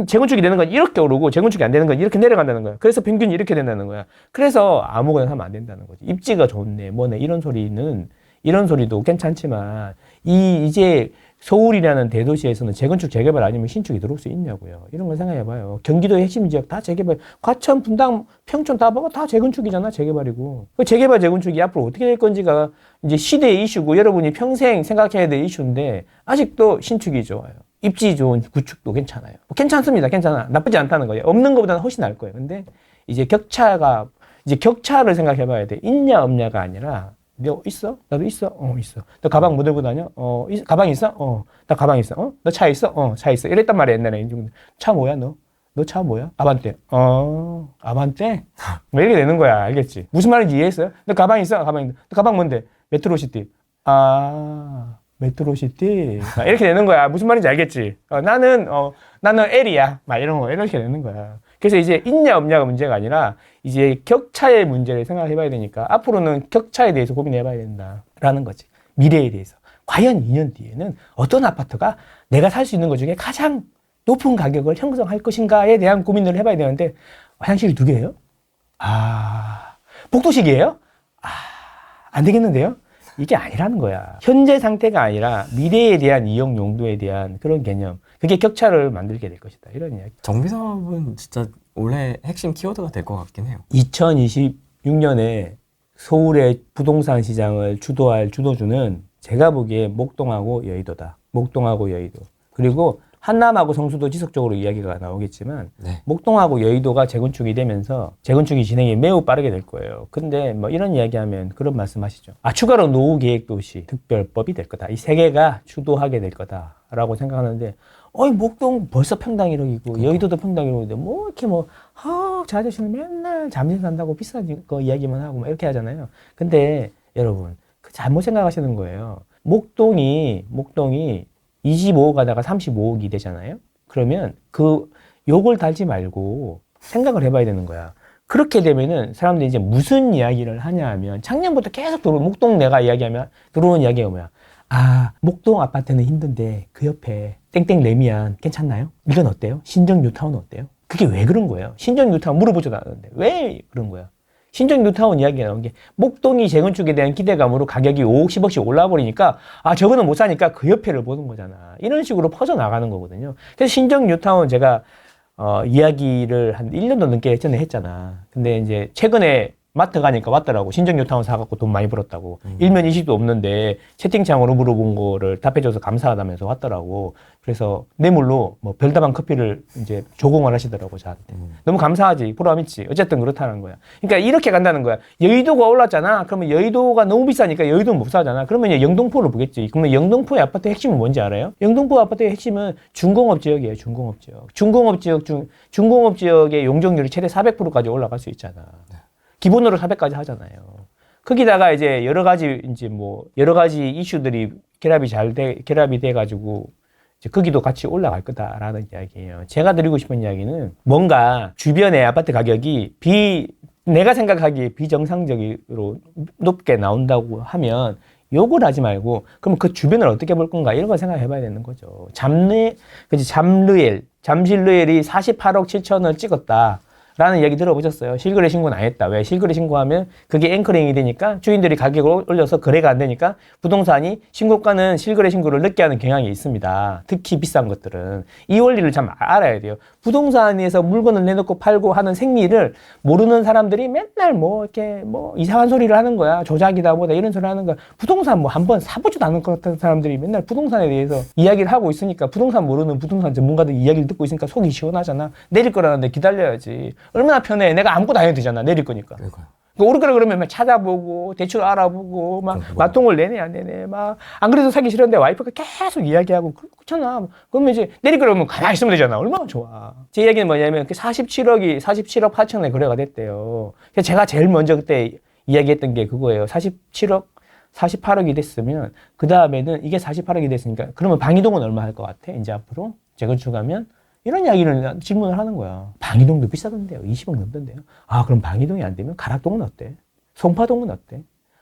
재건축이 되는 건 이렇게 오르고 재건축이 안 되는 건 이렇게 내려간다는 거야. 그래서 평균이 이렇게 된다는 거야. 그래서 아무거나 하면 안 된다는 거지. 입지가 좋네, 뭐네 이런 소리도 괜찮지만 이제 서울이라는 대도시에서는 재건축 재개발 아니면 신축이 들어올 수 있냐고요. 이런 걸 생각해봐요. 경기도의 핵심 지역 다 재개발, 과천, 분당, 평촌 다 봐봐 다 재건축이잖아. 재개발이고. 그 재개발 재건축이 앞으로 어떻게 될 건지가 이제 시대의 이슈고 여러분이 평생 생각해야 될 이슈인데 아직도 신축이 좋아요. 입지 좋은 구축도 괜찮아요. 괜찮습니다. 괜찮아. 나쁘지 않다는 거예요. 없는 것보다는 훨씬 나을 거예요. 근데 이제 격차를 생각해봐야 돼. 있냐 없냐가 아니라 너 있어? 나도 있어? 있어. 너 가방 뭐 들고 다녀? 가방 있어? 나 가방 있어. 너 차 있어? 차 있어. 이랬단 말이야, 옛날에. 차 뭐야, 너? 너 차 뭐야? 아반떼. 아반떼? 뭐 이렇게 되는 거야. 알겠지? 무슨 말인지 이해했어요? 너 가방 있어? 가방 있어. 너 가방 뭔데? 메트로시티. 메트로시티. 이렇게 되는 거야. 무슨 말인지 알겠지? 나는 L이야. 막 이런 거. 이렇게 되는 거야. 그래서 이제 있냐 없냐가 문제가 아니라 이제 격차의 문제를 생각해 봐야 되니까 앞으로는 격차에 대해서 고민해 봐야 된다라는 거지. 미래에 대해서. 과연 2년 뒤에는 어떤 아파트가 내가 살 수 있는 것 중에 가장 높은 가격을 형성할 것인가에 대한 고민을 해봐야 되는데 화장실이 2개예요? 복도식이에요? 안 되겠는데요? 이게 아니라는 거야. 현재 상태가 아니라 미래에 대한 이용 용도에 대한 그런 개념. 그게 격차를 만들게 될 것이다. 이런 이야기. 정비사업은 진짜 올해 핵심 키워드가 될 것 같긴 해요. 2026년에 서울의 부동산 시장을 주도할 주도주는 제가 보기에 목동하고 여의도다. 목동하고 여의도. 그리고 한남하고 성수도 지속적으로 이야기가 나오겠지만 네. 목동하고 여의도가 재건축이 되면서 재건축이 진행이 매우 빠르게 될 거예요. 근데 뭐 이런 이야기하면 그런 말씀하시죠. 추가로 노후계획도시 특별법이 될 거다. 이 3개가 주도하게 될 거다라고 생각하는데 목동 벌써 평당 1억이고 여의도도 평당 1억인데 뭐 이렇게 저 아저씨는 맨날 잠실 산다고 비싼 거 이야기만 하고 막 이렇게 하잖아요. 근데 여러분 잘못 생각하시는 거예요. 목동이 25억 하다가 35억이 되잖아요. 그러면 요걸 달지 말고 생각을 해봐야 되는 거야. 그렇게 되면은 사람들이 이제 무슨 이야기를 하냐 하면 작년부터 계속 목동 내가 이야기하면 들어오는 이야기가 뭐야? 목동 아파트는 힘든데 그 옆에 땡땡 레미안 괜찮나요? 이건 어때요? 신정 뉴타운 어때요? 그게 왜 그런 거예요? 신정 뉴타운 물어보지도 않았는데 왜 그런 거야? 신정 뉴타운 이야기가 나온 게 목동이 재건축에 대한 기대감으로 가격이 5억, 10억씩 올라와 버리니까 저거는 못 사니까 그 옆에를 보는 거잖아. 이런 식으로 퍼져나가는 거거든요. 그래서 신정 뉴타운 제가 이야기를 한 1년도 넘게 전에 했잖아. 근데 이제 최근에 마트 가니까 왔더라고. 신정뉴타운 사갖고 돈 많이 벌었다고. 일면 이식도 없는데 채팅창으로 물어본 거를 답해줘서 감사하다면서 왔더라고. 그래서 뇌물로 뭐 별다방 커피를 이제 조공을 하시더라고, 저한테. 너무 감사하지. 보람있지. 어쨌든 그렇다는 거야. 그러니까 이렇게 간다는 거야. 여의도가 올랐잖아. 그러면 여의도가 너무 비싸니까 여의도는 못 사잖아. 그러면 이제 영등포를 보겠지. 그러면 영등포의 아파트의 핵심은 뭔지 알아요? 영등포 아파트의 핵심은 중공업 지역이에요. 중공업 지역. 중공업 지역의 용적률이 최대 400%까지 올라갈 수 있잖아. 기본으로 400까지 하잖아요. 거기다가 이제 여러 가지 이슈들이 결합이 돼가지고 이제 거기도 같이 올라갈 거다라는 이야기예요. 제가 드리고 싶은 이야기는 뭔가 주변의 아파트 가격이 내가 생각하기에 비정상적으로 높게 나온다고 하면 욕을 하지 말고 그럼 그 주변을 어떻게 볼 건가 이런 걸 생각해 봐야 되는 거죠. 잠실르엘이 48억 7천을 찍었다. 라는 이야기 들어보셨어요? 실거래 신고는 안 했다. 왜? 실거래 신고하면 그게 앵커링이 되니까 주인들이 가격을 올려서 거래가 안 되니까 부동산이 신고가는 실거래 신고를 늦게 하는 경향이 있습니다. 특히 비싼 것들은. 이 원리를 참 알아야 돼요. 부동산에서 물건을 내놓고 팔고 하는 생리를 모르는 사람들이 맨날 이렇게 이상한 소리를 하는 거야. 조작이다 뭐다 이런 소리를 하는 거야. 부동산 한번 사보지도 않은 것 같은 사람들이 맨날 부동산에 대해서 이야기를 하고 있으니까 부동산 모르는 부동산 전문가들 이야기를 듣고 있으니까 속이 시원하잖아. 내릴 거라는데 기다려야지. 얼마나 편해. 내가 아무것도 안 해도 되잖아. 내릴 거니까. 오를 거라 그러면 막 찾아보고 대출 알아보고 막 마통을 내내 안 내내 막 안 그래도 사기 싫은데 와이프가 계속 이야기하고 그렇잖아. 그러면 이제 내릴 거라면 가만히 있으면 되잖아. 얼마나 좋아. 제 이야기는 뭐냐면 47억 8천에 거래가 됐대요. 그래서 제가 제일 먼저 그때 이야기했던 게 그거예요. 48억이 됐으면 그 다음에는 이게 48억이 됐으니까 그러면 방이동은 얼마 할 것 같아? 이제 앞으로 재건축하면 이런 이야기를 질문을 하는 거야. 방이동도 비싸던데요. 20억 넘던데요. 아, 그럼 방이동이 안 되면 가락동은 어때? 송파동은 어때?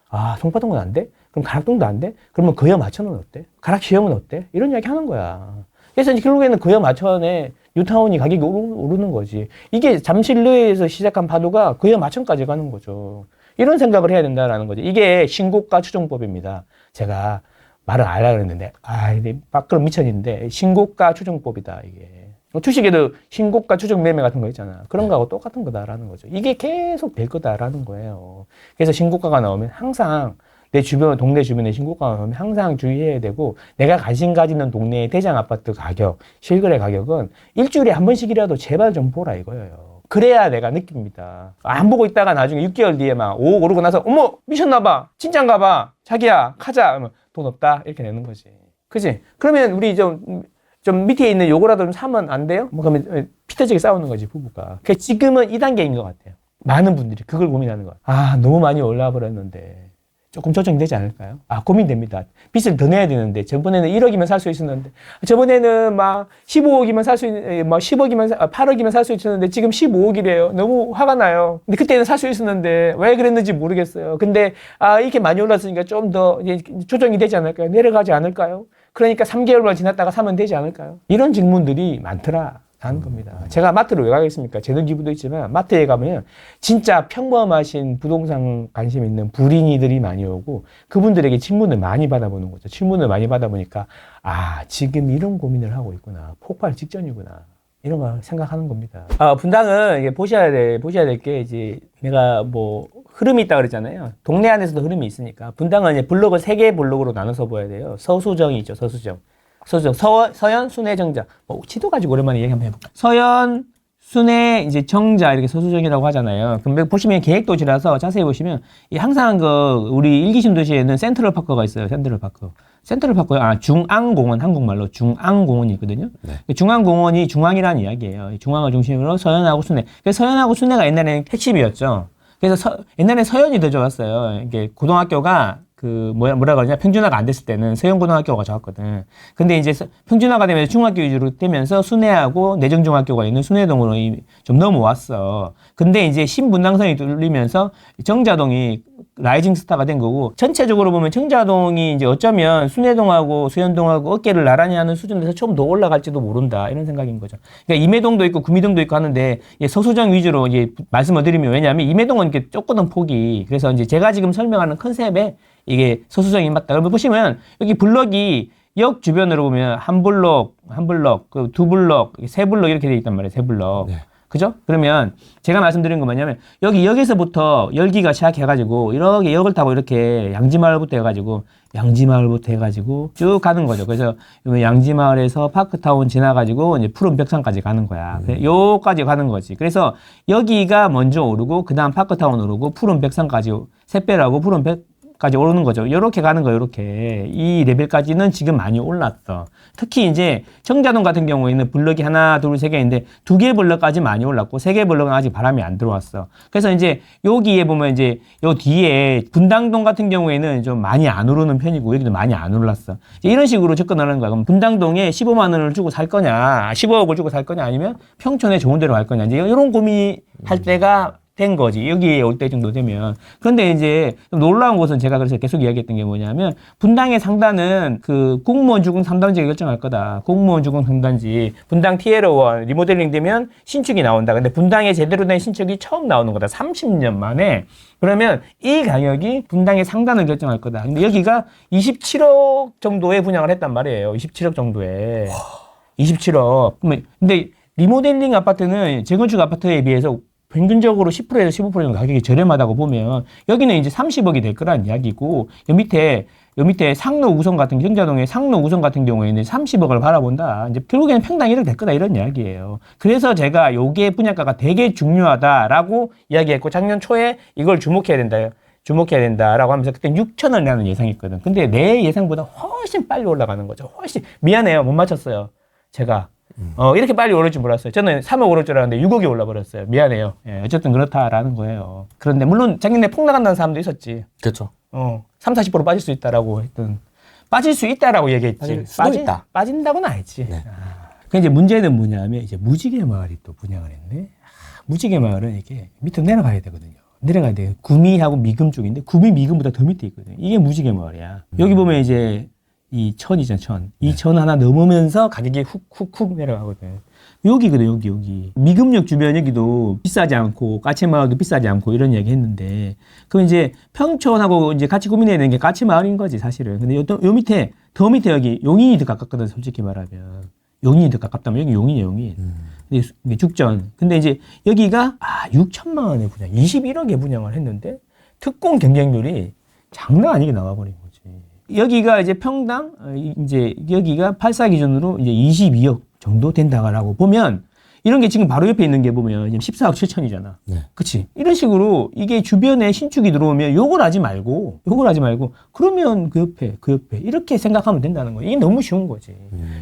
아, 송파동은 안 돼? 그럼 가락동도 안 돼? 그러면 거여 마천은 어때? 가락시형은 어때? 이런 이야기 하는 거야. 그래서 이제 결국에는 거여 마천에 뉴타운이 가격이 오르는 거지. 이게 잠실로에서 시작한 파도가 거여 마천까지 가는 거죠. 이런 생각을 해야 된다라는 거죠. 이게 신고가 추정법입니다. 제가 말을 안 하려고 했는데, 밖으로 미천인데, 신고가 추정법이다, 이게. 주식에도 신고가 추정 매매 같은 거 있잖아. 그런 거하고 똑같은 거다라는 거죠. 이게 계속 될 거다라는 거예요. 그래서 신고가가 나오면 항상 동네 주변에 신고가가 나오면 항상 주의해야 되고, 내가 관심 가지는 동네의 대장 아파트 가격, 실거래 가격은 일주일에 한 번씩이라도 제발 좀 보라 이거예요. 그래야 내가 느낍니다. 안 보고 있다가 나중에 6개월 뒤에 막 5억 오르고 나서 어머 미쳤나봐 진짠가 봐 자기야 가자 돈 없다 이렇게 되는 거지. 그지? 그러면 우리 좀 밑에 있는 요거라도 좀 사면 안 돼요? 그러면 피터지게 싸우는 거지 부부가. 그러니까 지금은 2단계인 것 같아요. 많은 분들이 그걸 고민하는 거야. 너무 많이 올라와 버렸는데 조금 조정되지 않을까요? 고민됩니다. 빚을 더 내야 되는데, 저번에는 1억이면 살 수 있었는데, 저번에는 막 15억이면 살 수 있는, 8억이면 살 수 있었는데, 지금 15억이래요. 너무 화가 나요. 근데 그때는 살 수 있었는데, 왜 그랬는지 모르겠어요. 근데, 이렇게 많이 올랐으니까 좀 더 조정이 되지 않을까요? 내려가지 않을까요? 그러니까 3개월만 지났다가 사면 되지 않을까요? 이런 질문들이 많더라. 하는 겁니다. 제가 마트를 왜 가겠습니까? 재능 기부도 있지만 마트에 가면 진짜 평범하신 부동산 관심 있는 불인이들이 많이 오고 그분들에게 질문을 많이 받아보는 거죠. 질문을 많이 받아보니까 지금 이런 고민을 하고 있구나. 폭발 직전이구나. 이런 걸 생각하는 겁니다. 분당은 이게 보셔야 될 게 이제 내가 흐름이 있다 그랬잖아요. 동네 안에서도 흐름이 있으니까 분당은 이제 블록을 3개의 블록으로 나눠서 보야 돼요. 서수정이 있죠. 서수정, 서연, 순회, 정자. 지도 가지고 오랜만에 얘기 한번 해볼까? 서연, 순회, 이제 정자, 이렇게 서수정이라고 하잖아요. 그럼 보시면 계획도시라서 자세히 보시면, 항상 우리 일기심 도시에는 센트럴파크가 있어요. 센트럴파크, 중앙공원, 한국말로 중앙공원이 있거든요. 네. 중앙공원이 중앙이라는 이야기예요. 중앙을 중심으로 서연하고 순회. 그래서 서연하고 순회가 옛날에는 핵심이었죠. 그래서 옛날에 서연이 더 좋았어요. 이게 고등학교가 뭐라 그러냐, 평준화가 안 됐을 때는 서영고등학교가 좋았거든. 근데 이제 평준화가 되면서 중학교 위주로 되면서 순회하고 내정중학교가 있는 순회동으로 좀 넘어왔어. 근데 이제 신분당선이 뚫리면서 정자동이 라이징 스타가 된 거고, 전체적으로 보면 정자동이 이제 어쩌면 순회동하고 수연동하고 어깨를 나란히 하는 수준에서 좀 더 올라갈지도 모른다. 이런 생각인 거죠. 그러니까 임해동도 있고 구미동도 있고 하는데, 서수정 위주로 이제 말씀을 드리면, 왜냐하면 임해동은 이렇게 좁거든, 폭이. 그래서 이제 제가 지금 설명하는 컨셉에 이게 서수정이 맞다. 여러분 보시면 여기 블럭이 역 주변으로 보면 한 블럭, 두 블럭, 세 블럭 이렇게 돼 있단 말이에요. 세 블럭. 네. 그죠? 그러면 제가 말씀드린 건 뭐냐면 여기서부터 열기가 시작해가지고 이렇게 역을 타고 이렇게 양지마을부터 해가지고 쭉 가는 거죠. 그래서 양지마을에서 파크타운 지나가지고 이제 푸른 벽산까지 가는 거야. 요까지 가는 거지. 그래서 여기가 먼저 오르고 그다음 파크타운 오르고 푸른 벽산까지 샛별하고 푸른 벽까지 오르는 거죠. 요렇게 가는 거예요. 요렇게. 이 레벨까지는 지금 많이 올랐어. 특히 이제 정자동 같은 경우에는 블럭이 하나, 둘, 세 개인데 2개 블럭까지 많이 올랐고 3개 블럭은 아직 바람이 안 들어왔어. 그래서 이제 여기에 보면 이제 요 뒤에 분당동 같은 경우에는 좀 많이 안 오르는 편이고 여기도 많이 안 올랐어. 이제 이런 식으로 접근하는 거야. 그럼 분당동에 15만 원을 주고 살 거냐, 15억을 주고 살 거냐, 아니면 평촌에 좋은 데로 갈 거냐. 이제 이런 고민할 때가 된 거지. 여기에 올 때 정도 되면. 그런데 이제 좀 놀라운 것은 제가 그래서 계속 이야기했던 게 뭐냐면 분당의 상단은 그 공무원 주공 상단지가 결정할 거다. 공무원 주공 상단지. 분당 티에러1 리모델링 되면 신축이 나온다. 근데 분당에 제대로 된 신축이 처음 나오는 거다. 30년 만에. 그러면 이 가격이 분당의 상단을 결정할 거다. 근데 여기가 27억 정도에 분양을 했단 말이에요. 27억 정도에. 27억. 근데 리모델링 아파트는 재건축 아파트에 비해서 평균적으로 10%에서 15% 정도 가격이 저렴하다고 보면 여기는 이제 30억이 될 거란 이야기고 요 밑에 상로 우선 같은 경자동의 상로 우선 같은 경우에는 30억을 바라본다. 이제 결국에는 평당 1억 될 거다 이런 이야기예요. 그래서 제가 요게 분양가가 되게 중요하다라고 이야기했고 작년 초에 이걸 주목해야 된다라고 하면서 그때 6천을 내는 예상했거든. 근데 내 예상보다 훨씬 빨리 올라가는 거죠. 훨씬 미안해요. 못 맞췄어요. 제가. 이렇게 빨리 오를 줄 몰랐어요. 저는 3억 오를 줄 알았는데 6억이 올라버렸어요. 미안해요. 예, 어쨌든 그렇다라는 거예요. 그런데 물론 작년에 폭 나간다는 사람도 있었지. 그렇죠. 3, 40% 빠질 수 있다라고 했던. 빠질 수 있다라고 얘기했지. 빠질 수도 있다. 빠진다고는 아니지. 네. 그 이제 문제는 뭐냐면 이제 무지개 마을이 또 분양을 했네. 무지개 마을은 이게 밑으로 내려가야 되거든요. 내려가야 돼요. 구미하고 미금 쪽인데 구미 미금보다 더 밑에 있거든요. 이게 무지개 마을이야. 여기 보면 이제 이 천이잖아, 천. 이 천 하나 넘으면서 가격이 훅훅훅 내려가거든. 여기거든, 여기. 미금역 주변 여기도 비싸지 않고, 까치마을도 비싸지 않고, 이런 이야기 했는데, 그럼 이제 평촌하고 이제 같이 고민해야 되는 게 까치마을인 거지, 사실은. 근데 요 밑에, 더 밑에 여기 용인이 더 가깝거든, 솔직히 말하면. 용인이 더 가깝다면 여기 용인이에요, 용인. 이게 죽전. 근데 이제 여기가, 6천만 원에 분양, 21억에 분양을 했는데, 특공 경쟁률이 장난 아니게 나와버린 거지. 여기가 이제 평당, 이제 여기가 84 기준으로 이제 22억 정도 된다고 보면, 이런 게 지금 바로 옆에 있는 게 보면 지금 14억 7천이잖아. 네. 그치? 이런 식으로 이게 주변에 신축이 들어오면 욕을 하지 말고, 그러면 그 옆에, 이렇게 생각하면 된다는 거야. 이게 너무 쉬운 거지.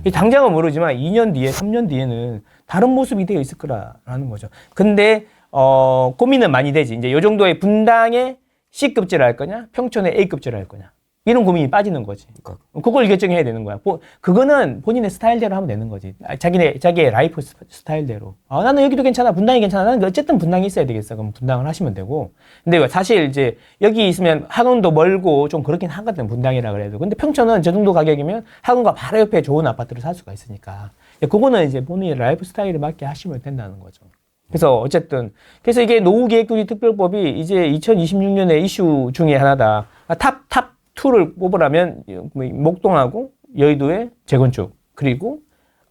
당장은 모르지만 2년 뒤에, 3년 뒤에는 다른 모습이 되어 있을 거라는 거죠. 근데, 고민은 많이 되지. 이제 요 정도의 분당에 C급제를 할 거냐, 평촌에 A급제를 할 거냐. 이런 고민이 빠지는 거지. 그걸 결정해야 되는 거야. 그거는 본인의 스타일대로 하면 되는 거지. 자기의 라이프 스타일대로. 나는 여기도 괜찮아. 분당이 괜찮아. 나는 어쨌든 분당이 있어야 되겠어. 그럼 분당을 하시면 되고. 근데 사실 이제 여기 있으면 학원도 멀고 좀 그렇긴 하거든. 분당이라 그래도. 근데 평촌은 저 정도 가격이면 학원과 바로 옆에 좋은 아파트를 살 수가 있으니까. 그거는 이제 본인의 라이프 스타일에 맞게 하시면 된다는 거죠. 그래서 어쨌든 그래서 이게 노후계획도시 특별법이 이제 2026년에 이슈 중에 하나다. 탑 2를 뽑으라면 목동하고 여의도의 재건축 그리고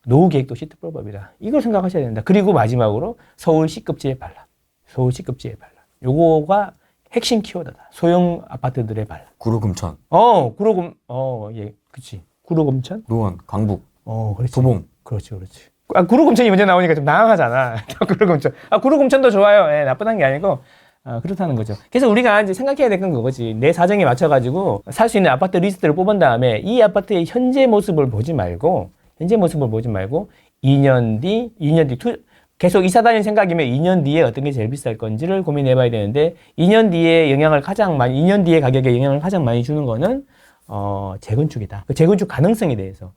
노후계획도시 특별법이다. 이걸 생각하셔야 된다. 그리고 마지막으로 서울 C급지의 반란. 요거가 핵심 키워드다. 소형 아파트들의 반란. 구로금천. 예, 그치. 구로금천? 노원, 강북, 그렇지. 도봉. 그렇지. 구로금천이 먼저 나오니까 좀 당황하잖아. 구로금천. 구로금천도 좋아요. 예, 나쁘다는 게 아니고. 그렇다는 거죠. 그래서 우리가 이제 생각해야 될 건 그거지. 내 사정에 맞춰가지고 살 수 있는 아파트 리스트를 뽑은 다음에 이 아파트의 현재 모습을 보지 말고 2년 뒤 계속 이사 다닐 생각이면 2년 뒤에 어떤 게 제일 비쌀 건지를 고민해 봐야 되는데 2년 뒤에 가격에 영향을 가장 많이 주는 거는 재건축이다. 그 재건축 가능성에 대해서.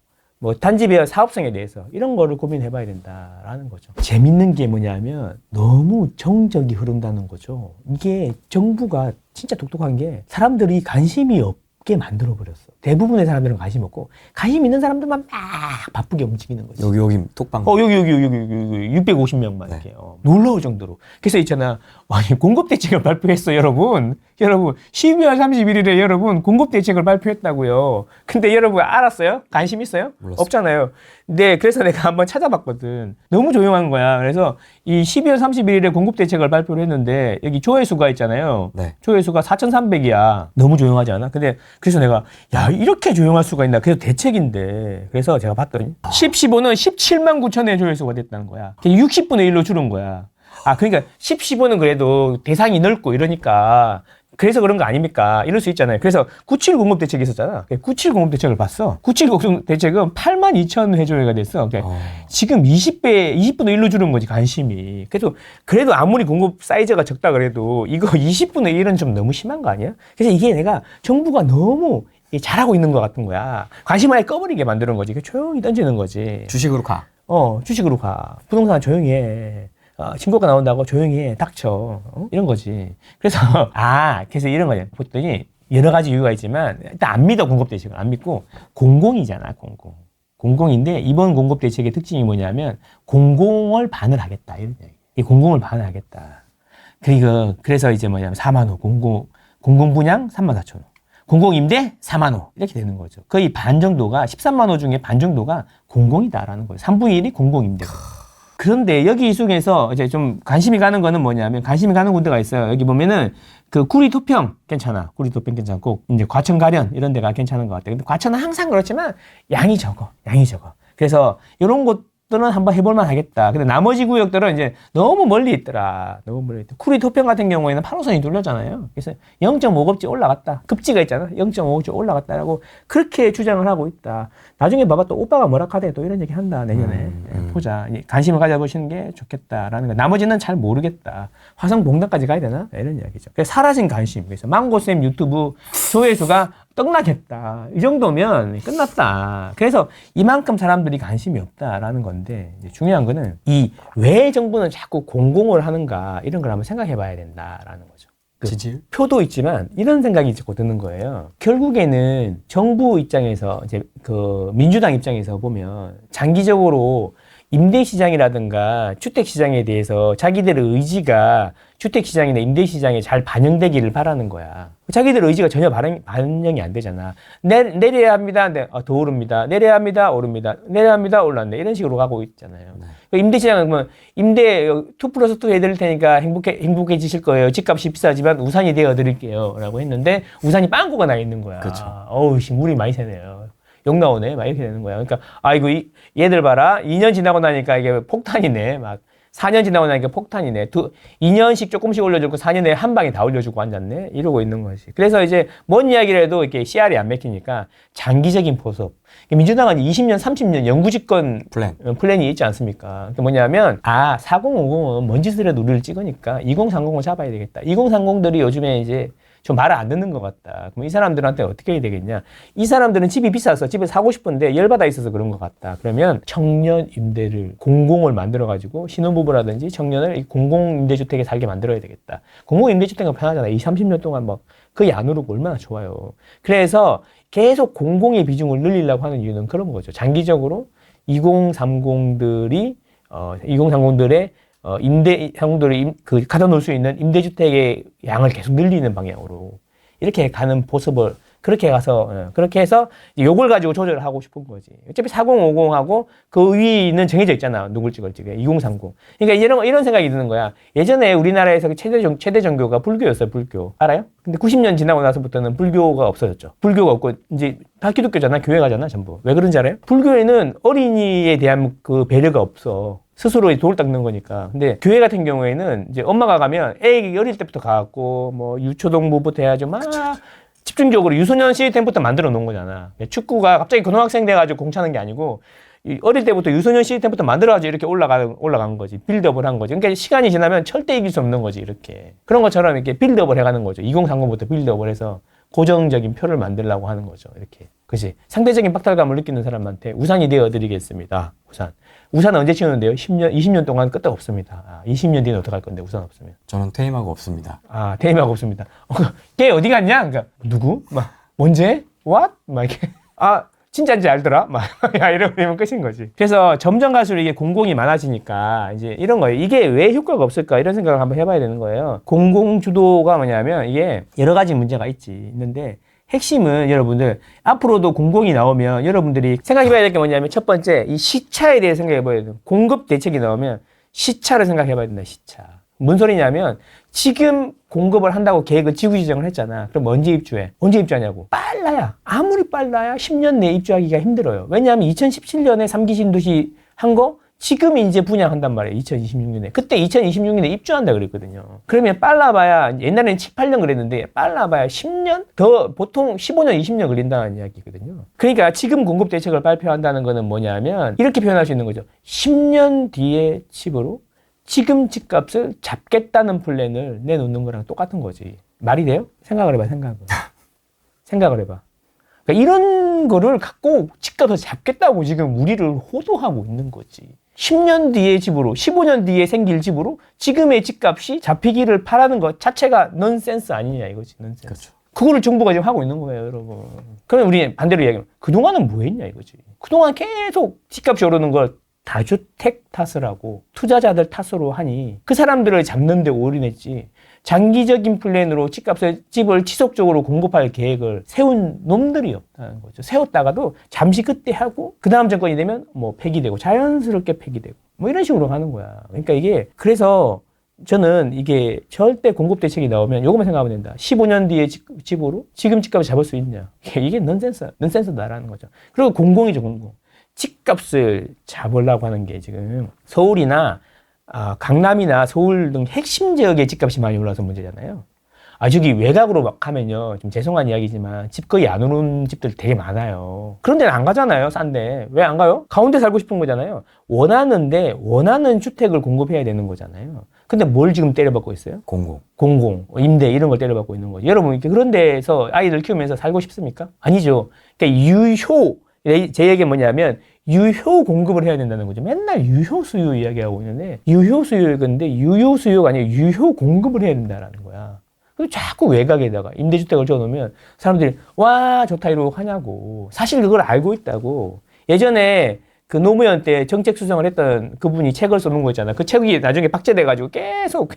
단지 배열 사업성에 대해서 이런 거를 고민해 봐야 된다라는 거죠. 재밌는 게 뭐냐면 너무 정적이 흐른다는 거죠. 이게 정부가 진짜 독특한 게 사람들이 관심이 없게 만들어 버렸어. 대부분의 사람들은 관심 없고 관심 있는 사람들만 막 바쁘게 움직이는 거지. 여기 톡방. 여기 650명만 네. 이렇게 놀라울 정도로. 그래서 있잖아. 아니 공급 대책을 발표했어, 여러분. 12월 31일에 여러분 공급 대책을 발표했다고요. 근데 여러분 알았어요? 관심 있어요? 몰랐어요. 없잖아요. 근데 그래서 내가 한번 찾아봤거든. 너무 조용한 거야. 그래서 이 12월 31일에 공급 대책을 발표를 했는데 여기 조회수가 있잖아요. 네. 조회수가 4,300이야. 너무 조용하지 않아? 근데 그래서 내가 야 이렇게 조용할 수가 있나? 그래서 대책인데 그래서 제가 봤더니 1015는 17만 9천의 조회수가 됐다는 거야. 60분의 1로 줄은 거야. 아 그러니까 1015는 그래도 대상이 넓고 이러니까 그래서 그런 거 아닙니까? 이럴 수 있잖아요. 그래서 97 공급 대책이 있었잖아. 97 공급 대책을 봤어. 97 공급 대책은 8만 2천 회조회가 됐어. 그러니까 지금 20분의 1로 줄은 거지, 관심이. 그래도 아무리 공급 사이즈가 적다 그래도 이거 20분의 1은 좀 너무 심한 거 아니야? 그래서 이게 내가 정부가 너무 잘하고 있는 것 같은 거야. 관심 아예 꺼버리게 만드는 거지. 조용히 던지는 거지. 주식으로 가. 주식으로 가. 부동산 조용히 해. 신고가 나온다고 조용히 해. 닥쳐. 이런 거지. 그래서, 그래서 이런 거냐. 봤더니 여러 가지 이유가 있지만, 일단 안 믿어, 공급대책을. 안 믿고, 공공이잖아, 공공. 공공인데, 이번 공급대책의 특징이 뭐냐면, 공공을 반을 하겠다. 이런 얘기. 이 공공을 반을 하겠다. 그래서 이제 뭐냐면, 4만 호. 공공분양 3만 4천 호. 공공임대 4만 호. 이렇게 되는 거죠. 거의 반 정도가, 13만 호 중에 반 정도가 공공이다라는 거예요. 3분의 1이 공공임대. 그런데 여기 이 속에서 이제 좀 관심이 가는 거는 뭐냐면 관심이 가는 군데가 있어요. 여기 보면은 그 구리 토평 괜찮아. 구리 토평 괜찮고 이제 과천 가련 이런 데가 괜찮은 것 같아요. 근데 과천은 항상 그렇지만 양이 적어. 그래서 이런 곳들은 한번 해볼만 하겠다. 근데 나머지 구역들은 이제 너무 멀리 있더라. 구리 토평 같은 경우에는 8호선이 뚫렸잖아요. 그래서 0.5급지 올라갔다. 급지가 있잖아. 0.5급지 올라갔다라고 그렇게 주장을 하고 있다. 나중에 봐봐 또 오빠가 뭐라 하대 또 이런 얘기 한다 내년에. 보자. 관심을 가져보시는 게 좋겠다라는 거. 나머지는 잘 모르겠다. 화성봉단까지 가야 되나? 이런 이야기죠. 그래서 사라진 관심. 그래서 망고쌤 유튜브 조회수가 떡나겠다. 이 정도면 끝났다. 그래서 이만큼 사람들이 관심이 없다라는 건데 이제 중요한 거는 왜 정부는 자꾸 공공을 하는가 이런 걸 한번 생각해 봐야 된다라는 거죠. 지지율? 표도 있지만 이런 생각이 자꾸 드는 거예요. 결국에는 정부 입장에서 이제 그 민주당 입장에서 보면 장기적으로 임대시장이라든가 주택시장에 대해서 자기들의 의지가 주택시장이나 임대시장에 잘 반영되기를 바라는 거야. 자기들 의지가 전혀 반영이 안 되잖아. 내려야 합니다. 더 오릅니다. 내려야 합니다. 오릅니다. 내려야 합니다. 올랐네. 이런 식으로 가고 있잖아요. 네. 임대시장은 뭐 임대 2+2 해드릴 테니까 행복해지실 거예요. 집값이 비싸지만 우산이 되어드릴게요. 라고 했는데 우산이 빵꾸가 나 있는 거야. 그렇죠. 물이 많이 새네요. 욕 나오네. 막 이렇게 되는 거야. 그러니까, 얘들 봐라. 2년 지나고 나니까 이게 폭탄이네. 막, 4년 지나고 나니까 폭탄이네. 2년씩 조금씩 올려주고 4년에 한 방에 다 올려주고 앉았네. 이러고 있는 거지. 그래서 이제 뭔 이야기를 해도 이렇게 CR이 안 맥히니까 장기적인 포섭. 민주당은 20년, 30년 영구집권 플랜이 있지 않습니까? 그게 뭐냐면, 4050은 뭔 짓을 해도 우리를 찍으니까 2030을 잡아야 되겠다. 2030들이 요즘에 이제 좀 말을 안 듣는 것 같다. 그럼 이 사람들한테 어떻게 해야 되겠냐? 이 사람들은 집이 비싸서 집을 사고 싶은데 열받아 있어서 그런 것 같다. 그러면 청년 임대를 공공을 만들어가지고 신혼부부라든지 청년을 공공임대주택에 살게 만들어야 되겠다. 공공임대주택은 편하잖아. 20, 30년 동안 막 거의 안 오르고 얼마나 좋아요. 그래서 계속 공공의 비중을 늘리려고 하는 이유는 그런 거죠. 장기적으로 2030들의 상공들이 가둬놓을 수 있는 임대주택의 양을 계속 늘리는 방향으로 이렇게 가는 모습을 그렇게 해서 요걸 가지고 조절을 하고 싶은 거지. 어차피 4050하고 그 위는 정해져 있잖아. 누굴 찍을지. 2030. 그러니까 이런 생각이 드는 거야. 예전에 우리나라에서 최대 종교가 불교였어요. 불교. 알아요? 근데 90년 지나고 나서부터는 불교가 없어졌죠. 불교가 없고 이제 다 기독교잖아. 교회 가잖아. 전부. 왜 그런지 알아요? 불교에는 어린이에 대한 그 배려가 없어. 스스로 돌을 닦는 거니까. 근데 교회 같은 경우에는 이제 엄마가 가면 애기 어릴 때부터 가갖고 뭐 유초동부부터 해야죠. 막 집중적으로 유소년 시스템부터 만들어 놓은 거잖아. 축구가 갑자기 고등학생 돼가지고 공차는 게 아니고 어릴 때부터 유소년 시스템부터 만들어가지고 이렇게 올라간 거지. 빌드업을 한 거지. 그러니까 시간이 지나면 절대 이길 수 없는 거지. 이렇게. 그런 것처럼 이렇게 빌드업을 해가는 거죠. 2030부터 빌드업을 해서 고정적인 표를 만들려고 하는 거죠. 이렇게. 그치? 상대적인 박탈감을 느끼는 사람한테 우산이 되어드리겠습니다. 우산은 언제 치우는데요? 20년 동안 끄떡 없습니다. 20년 뒤는 어떡할 건데, 우산 없으면? 저는 퇴임하고 없습니다. 퇴임하고 없습니다. 걔 어디 갔냐? 그러니까, 누구? 언제? what? 막 이렇게 진짜인지 알더라? 막 이러면 끝인 거지. 그래서 점점 갈수록 이게 공공이 많아지니까 이제 이런 거예요. 이게 왜 효과가 없을까? 이런 생각을 한번 해봐야 되는 거예요. 공공주도가 뭐냐면 이게 여러 가지 문제가 있는데 핵심은 여러분들 앞으로도 공공이 나오면 여러분들이 생각해봐야 될 게 뭐냐면 첫 번째 이 시차에 대해 생각해봐야 돼요. 공급 대책이 나오면 시차를 생각해봐야 된다. 시차. 뭔 소리냐면 지금 공급을 한다고 계획을 지구 지정을 했잖아. 그럼 언제 입주해? 언제 입주하냐고. 빨라야. 아무리 빨라야 10년 내에 입주하기가 힘들어요. 왜냐하면 2017년에 3기 신도시 한 거 지금 이제 분양한단 말이에요. 2026년에. 그때 2026년에 입주한다 그랬거든요. 그러면 빨라봐야 옛날에는 7, 8년 그랬는데 빨라봐야 10년? 더 보통 15년, 20년 걸린다는 이야기거든요. 그러니까 지금 공급 대책을 발표한다는 거는 뭐냐면 이렇게 표현할 수 있는 거죠. 10년 뒤에 집으로 지금 집값을 잡겠다는 플랜을 내놓는 거랑 똑같은 거지. 말이 돼요? 생각을 해봐, 생각을 해봐. 그러니까 이런 거를 갖고 집값을 잡겠다고 지금 우리를 호도하고 있는 거지. 10년 뒤에 집으로, 15년 뒤에 생길 집으로 지금의 집값이 잡히기를 바라는 것 자체가 넌센스 아니냐 이거지, 넌센스. 그렇죠. 그거를 정부가 지금 하고 있는 거예요, 여러분. 그러면 우리 반대로 얘기하면 그동안은 뭐 했냐 이거지. 그동안 계속 집값이 오르는 걸 다주택 탓을 하고 투자자들 탓으로 하니 그 사람들을 잡는 데 올인했지 장기적인 플랜으로 집을 지속적으로 공급할 계획을 세운 놈들이 없다는 거죠. 세웠다가도 잠시 그때 하고 그 다음 정권이 되면 뭐 폐기되고 자연스럽게 폐기되고 뭐 이런 식으로 가는 거야. 그러니까 이게 그래서 저는 이게 절대 공급 대책이 나오면 요것만 생각하면 된다. 15년 뒤에 집으로 지금 집값을 잡을 수 있냐. 이게 넌센스다라는 거죠. 그리고 공공이죠, 공공. 집값을 잡으려고 하는 게 지금 서울이나 강남이나 서울 등 핵심 지역의 집값이 많이 올라서 문제잖아요. 저기 외곽으로 막 가면요. 좀 죄송한 이야기지만 집 거의 안 오는 집들 되게 많아요. 그런 데는 안 가잖아요. 싼데. 왜 안 가요? 가운데 살고 싶은 거잖아요. 원하는 주택을 공급해야 되는 거잖아요. 근데 뭘 지금 때려받고 있어요? 공공, 임대 이런 걸 때려받고 있는 거죠. 여러분 그런 데서 아이들 키우면서 살고 싶습니까? 아니죠. 그러니까 제 얘기는 뭐냐면 유효 공급을 해야 된다는 거죠. 맨날 유효 수요 이야기하고 있는데 유효 수요인데 유효 수요가 아니라 유효 공급을 해야 된다는 거야. 그리고 자꾸 외곽에다가 임대주택을 지어놓으면 사람들이 와 좋다 이러고 하냐고. 사실 그걸 알고 있다고. 예전에 그 노무현 때 정책 수정을 했던 그분이 책을 써놓은 거 있잖아. 그 책이 나중에 박제돼가지고 계속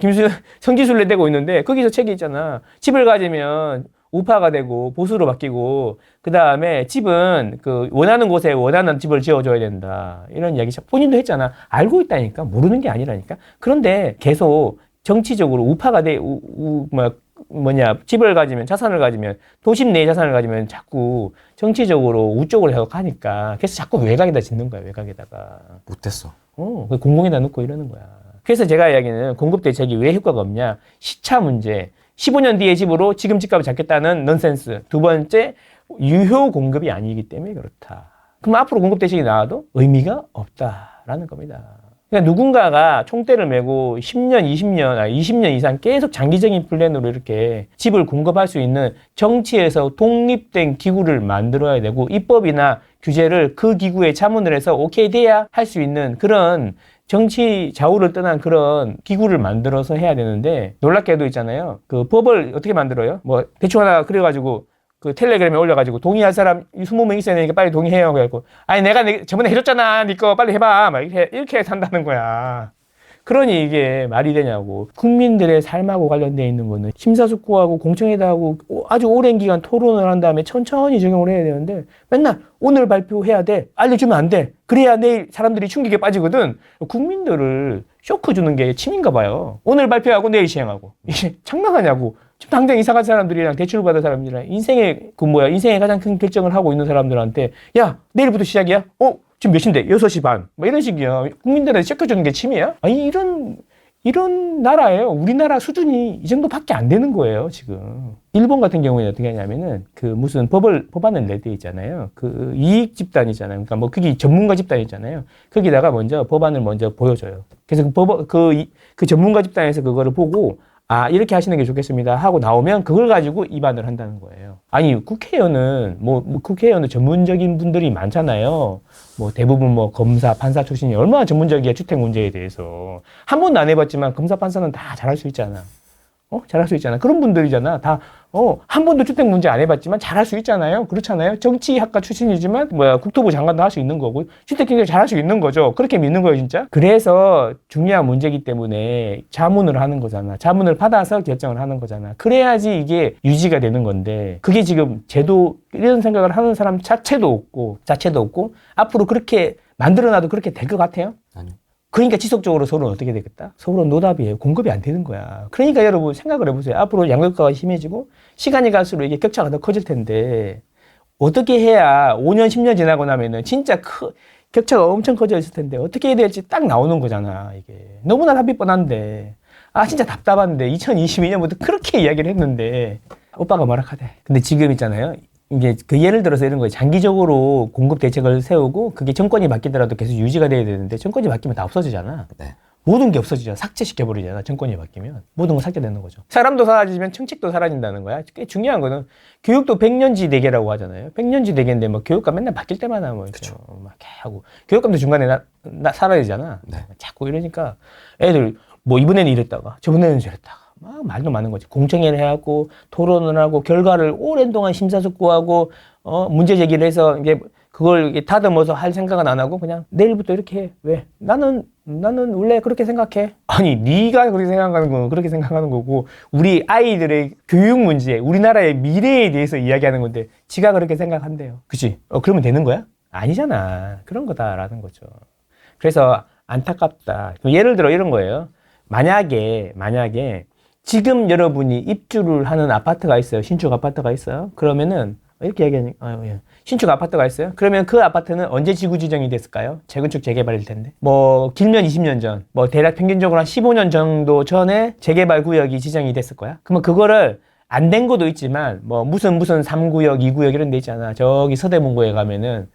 김수현 성지순례 되고 있는데 거기서 책이 있잖아. 집을 가지면 우파가 되고 보수로 바뀌고 그 다음에 집은 그 원하는 곳에 원하는 집을 지어줘야 된다 이런 이야기 본인도 했잖아. 알고 있다니까 모르는 게 아니라니까. 그런데 계속 정치적으로 우파가 집을 가지면 자산을 가지면 도심 내에 자산을 가지면 자꾸 정치적으로 우쪽으로 해석하니까 그래서 자꾸 외곽에다 짓는 거야. 외곽에다가 못됐어. 공공에다 놓고 이러는 거야. 그래서 제가 이야기는 공급 대책이 왜 효과가 없냐. 시차 문제. 15년 뒤에 집으로 지금 집값을 잡겠다는 넌센스. 두 번째, 유효 공급이 아니기 때문에 그렇다. 그럼 앞으로 공급 대책이 나와도 의미가 없다라는 겁니다. 그러니까 누군가가 총대를 메고 10년, 20년 이상 계속 장기적인 플랜으로 이렇게 집을 공급할 수 있는 정치에서 독립된 기구를 만들어야 되고 입법이나 규제를 그 기구에 자문을 해서 오케이 돼야 할 수 있는 그런 정치 좌우를 떠난 그런 기구를 만들어서 해야 되는데 놀랍게도 있잖아요. 그 법을 어떻게 만들어요? 뭐 대충 하나 그래가지고 그 텔레그램에 올려가지고 동의할 사람 20명 있어야 되니까 빨리 동의해요. 그래갖고 아니 내가 저번에 해줬잖아. 니 거 빨리 해봐. 막 이렇게 산다는 거야. 그러니 이게 말이 되냐고. 국민들의 삶하고 관련되어 있는 거는 심사숙고하고 공청회도 하고 아주 오랜 기간 토론을 한 다음에 천천히 적용을 해야 되는데 맨날 오늘 발표해야 돼. 알려주면 안 돼. 그래야 내일 사람들이 충격에 빠지거든. 국민들을 쇼크 주는 게 취미인가 봐요. 오늘 발표하고 내일 시행하고. 이게 장난하냐고. 지금 당장 이사 간 사람들이랑 대출을 받은 사람들이랑 인생의 가장 큰 결정을 하고 있는 사람들한테 야 내일부터 시작이야? 지금 몇 시인데? 6시 반. 뭐 이런 식이야. 국민들한테 체크해주는 게 취미야? 아니, 이런 나라예요. 우리나라 수준이 이 정도밖에 안 되는 거예요, 지금. 일본 같은 경우에는 어떻게 하냐면은, 무슨 법안을 낼 때 있잖아요. 그 이익 집단이잖아요. 그러니까 뭐 그게 전문가 집단이잖아요. 거기다가 법안을 먼저 보여줘요. 그래서 그 전문가 집단에서 그거를 보고, 이렇게 하시는 게 좋겠습니다 하고 나오면 그걸 가지고 입안을 한다는 거예요. 아니, 국회의원은 국회의원은 전문적인 분들이 많잖아요. 대부분 검사, 판사 출신이 얼마나 전문적이야, 주택 문제에 대해서. 한 번도 안 해봤지만 검사, 판사는 다 잘할 수 있잖아. 잘할 수 있잖아. 그런 분들이잖아. 다, 한 번도 주택 문제 안 해봤지만 잘할 수 있잖아요. 그렇잖아요. 정치학과 출신이지만, 국토부 장관도 할 수 있는 거고, 주택 경제를 잘할 수 있는 거죠. 그렇게 믿는 거예요, 진짜. 그래서 중요한 문제이기 때문에 자문을 하는 거잖아. 자문을 받아서 결정을 하는 거잖아. 그래야지 이게 유지가 되는 건데, 그게 지금 제도, 이런 생각을 하는 사람 자체도 없고, 앞으로 그렇게 만들어놔도 그렇게 될 것 같아요? 아니요. 그러니까 지속적으로 서울은 어떻게 되겠다? 서울은 노답이에요. 공급이 안 되는 거야. 그러니까 여러분 생각을 해보세요. 앞으로 양극화가 심해지고 시간이 갈수록 이게 격차가 더 커질 텐데 어떻게 해야 5년, 10년 지나고 나면은 진짜 격차가 엄청 커져 있을 텐데 어떻게 해야 될지 딱 나오는 거잖아. 이게 너무나 답이 뻔한데 진짜 답답한데 2022년부터 그렇게 이야기를 했는데 오빠가 뭐라 하대. 근데 지금 있잖아요. 이게 그 예를 들어서 이런 거예요. 장기적으로 공급 대책을 세우고 그게 정권이 바뀌더라도 계속 유지가 돼야 되는데 정권이 바뀌면 다 없어지잖아. 네. 모든 게 없어지잖아. 삭제시켜버리잖아. 정권이 바뀌면. 모든 건 삭제되는 거죠. 사람도 사라지면 정책도 사라진다는 거야. 꽤 중요한 거는 교육도 100년지 대계라고 하잖아요. 100년지 대계인데 뭐 교육감 맨날 바뀔 때마다 뭐 이렇게 막 하고 교육감도 중간에 사라지잖아. 네. 자꾸 이러니까 애들 뭐 이번에는 이랬다가 저번에는 저랬다가 막 말도 많은 거지. 공청회를 해갖고 토론을 하고 결과를 오랜 동안 심사숙고하고 문제 제기를 해서 이게 그걸 이렇게 다듬어서 할 생각은 안 하고 그냥 내일부터 이렇게 해. 왜? 나는 원래 그렇게 생각해. 아니 네가 그렇게 생각하는 건 그렇게 생각하는 거고 우리 아이들의 교육 문제, 우리나라의 미래에 대해서 이야기하는 건데 지가 그렇게 생각한대요. 그치? 그러면 되는 거야? 아니잖아. 그런 거다라는 거죠. 그래서 안타깝다. 예를 들어 이런 거예요. 만약에 지금 여러분이 입주를 하는 아파트가 있어요. 신축 아파트가 있어요. 그러면은 이렇게 얘기하니까 신축 아파트가 있어요. 그러면 그 아파트는 언제 지구 지정이 됐을까요? 재건축 재개발일 텐데. 뭐 길면 20년 전, 뭐 대략 평균적으로 한 15년 정도 전에 재개발 구역이 지정이 됐을 거야. 그러면 그거를 안 된 것도 있지만 뭐 무슨 3구역, 2구역 이런 데 있잖아. 저기 서대문구에 가면은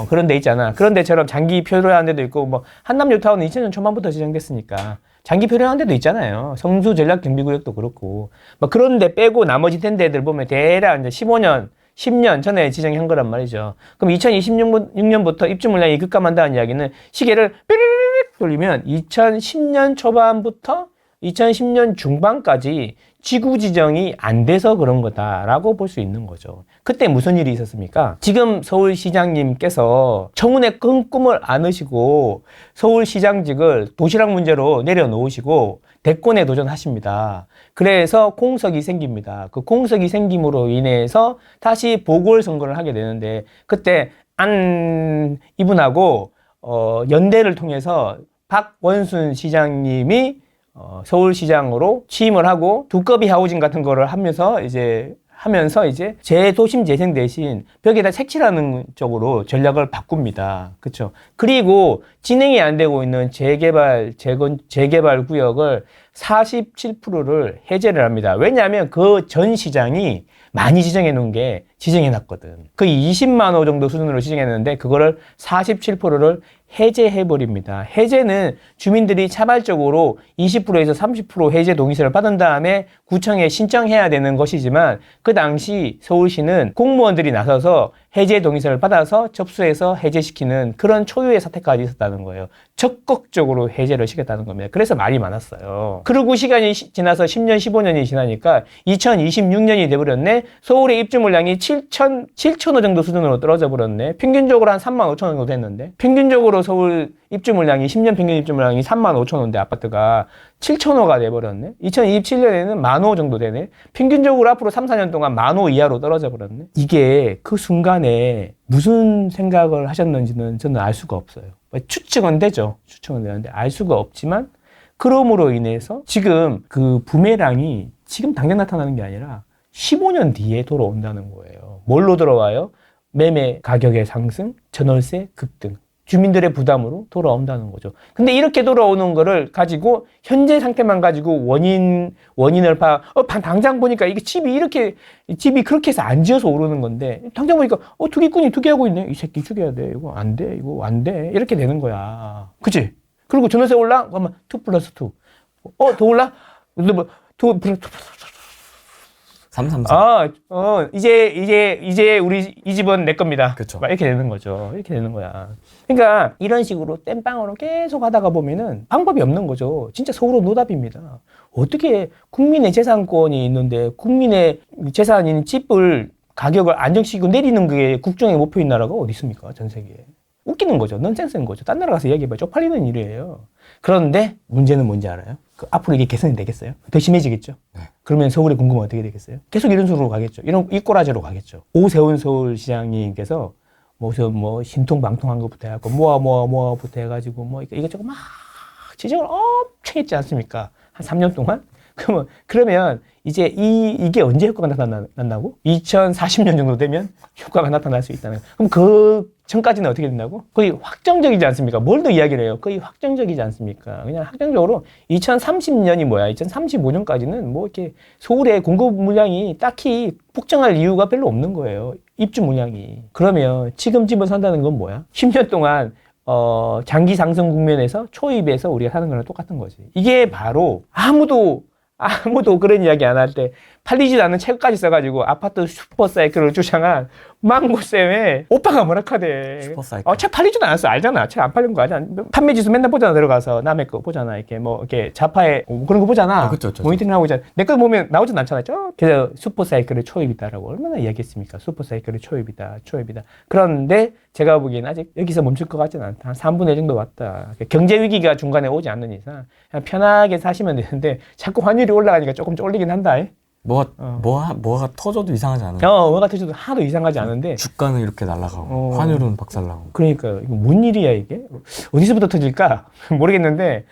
그런 데 있잖아. 그런 데처럼 장기 표류한 데도 있고 뭐 한남 뉴타운은 2000년 초반부터 지정됐으니까 장기 표류한 데도 있잖아요. 성수 전략 경비구역도 그렇고 뭐 그런 데 빼고 나머지 된 데들 보면 대략 이제 15년 10년 전에 지정한 거란 말이죠. 그럼 2026년부터 입주 물량이 급감한다는 이야기는 시계를 삐르르륵 돌리면 2010년 초반부터 2010년 중반까지 지구 지정이 안 돼서 그런 거다라고 볼 수 있는 거죠. 그때 무슨 일이 있었습니까? 지금 서울시장님께서 청운의 큰 꿈을 안으시고 서울시장직을 도시락 문제로 내려놓으시고 대권에 도전하십니다. 그래서 공석이 생깁니다. 그 공석이 생김으로 인해서 다시 보궐선거를 하게 되는데 그때 이분하고 연대를 통해서 박원순 시장님이 서울시장으로 취임을 하고 두꺼비 하우징 같은 거를 하면서 이제 재도심 재생 대신 벽에다 색칠하는 쪽으로 전략을 바꿉니다. 그렇죠? 그리고 진행이 안 되고 있는 재개발 구역을 47%를 해제를 합니다. 왜냐하면 그 전 시장이 많이 지정해 놓은 게 지정해 놨거든. 그 20만 호 정도 수준으로 지정해 놨는데 그거를 47%를 해제해 버립니다. 해제는 주민들이 자발적으로 20%에서 30% 해제 동의서를 받은 다음에 구청에 신청해야 되는 것이지만 그 당시 서울시는 공무원들이 나서서 해제 동의서를 받아서 접수해서 해제시키는 그런 초유의 사태까지 있었다는 거예요. 적극적으로 해제를 시켰다는 겁니다. 그래서 말이 많았어요. 그리고 시간이 지나서 10년, 15년이 지나니까 2026년이 돼버렸네. 서울의 입주 물량이 7,000호 정도 수준으로 떨어져 버렸네. 평균적으로 한 3만 5천 정도 됐는데 평균적으로 서울 입주 물량이 10년 평균 입주 물량이 3만 5천 호인데 아파트가 7,000호가 돼버렸네. 2027년에는 10,000호 정도 되네. 평균적으로 앞으로 3, 4년 동안 10,000호 이하로 떨어져 버렸네. 이게 그 순간에 무슨 생각을 하셨는지는 저는 알 수가 없어요. 추측은 되죠. 추측은 되는데 알 수가 없지만 그럼으로 인해서 지금 그 부메랑이 지금 당장 나타나는 게 아니라 15년 뒤에 돌아온다는 거예요. 뭘로 돌아와요? 매매 가격의 상승, 전월세 급등. 주민들의 부담으로 돌아온다는 거죠. 근데 이렇게 돌아오는 거를 가지고 현재 상태만 가지고 원인을 당장 보니까 이게 집이 그렇게 해서 안 지어서 오르는 건데 당장 보니까 투기꾼이 투기하고 있네. 이 새끼 죽여야 돼. 이거 안 돼. 이렇게 되는 거야. 그치? 그리고 전월세 올라? 그러면 2+2. 더 올라? 뭐, 2+2. 333. 이제 우리 이 집은 내 겁니다. 그쵸. 막 이렇게 되는 거죠. 이렇게 되는 거야. 그러니까 이런 식으로 땜빵으로 계속 하다가 보면은 방법이 없는 거죠. 진짜 속으로 노답입니다. 어떻게 국민의 재산권이 있는데 국민의 재산인 집을 가격을 안정시키고 내리는 게 국정의 목표인 나라가 어디 있습니까? 전 세계에. 웃기는 거죠. 넌센스인 거죠. 딴 나라 가서 얘기해봐요. 쪽팔리는 일이에요. 그런데 문제는 뭔지 알아요? 앞으로 이게 개선이 되겠어요? 더 심해지겠죠? 네. 그러면 서울의 공급은 어떻게 되겠어요? 계속 이런 식으로 가겠죠. 이 꼬라지로 가겠죠. 오세훈 서울시장님께서 뭐 신통방통한 것부터 해갖고 모아부터 해가지고 뭐 이것저것 막 지적을 엄청 했지 않습니까? 한 3년 동안? 그러면 이제 이게 언제 효과가 나타난다고? 2040년 정도 되면 효과가 나타날 수 있다는 거예요. 그럼 그 전까지는 어떻게 된다고? 거의 확정적이지 않습니까? 뭘 더 이야기를 해요? 거의 확정적이지 않습니까? 그냥 확정적으로 2030년이 뭐야? 2035년까지는 뭐 이렇게 서울의 공급 물량이 딱히 폭증할 이유가 별로 없는 거예요. 입주 물량이. 그러면 지금 집을 산다는 건 뭐야? 10년 동안 장기 상승 국면에서 초입에서 우리가 사는 거랑 똑같은 거지. 이게 바로 아무도 그런 이야기 안 할 때 팔리지도 않는 책까지 써가지고 아파트 슈퍼사이클을 주장한 망고쌤의 오빠가 뭐라 카대. 슈퍼사이클. 책 팔리지도 않았어. 알잖아. 책 안 팔린 거 알잖아. 판매지수 맨날 보잖아. 들어가서 남의 거 보잖아. 이렇게 자파에 그런 거 보잖아. 그쵸. 모니터링 하고 있잖아. 내 거 보면 나오진 않잖아. 그래서 슈퍼사이클의 초입이다라고 얼마나 이야기했습니까? 슈퍼사이클의 초입이다. 그런데 제가 보기엔 아직 여기서 멈출 것 같지는 않다. 한 3분의 1 정도 왔다. 경제 위기가 중간에 오지 않는 이상 그냥 편하게 사시면 되는데 자꾸 환율이 올라가니까 조금 쫄리긴 한다. 뭐가 터져도 이상하지 않아요. 뭐가 터져도 하나도 이상하지 않은데 주가는 이렇게 날아가고 환율은 박살나고. 그러니까 이거 뭔 일이야 이게? 어디서부터 터질까? 모르겠는데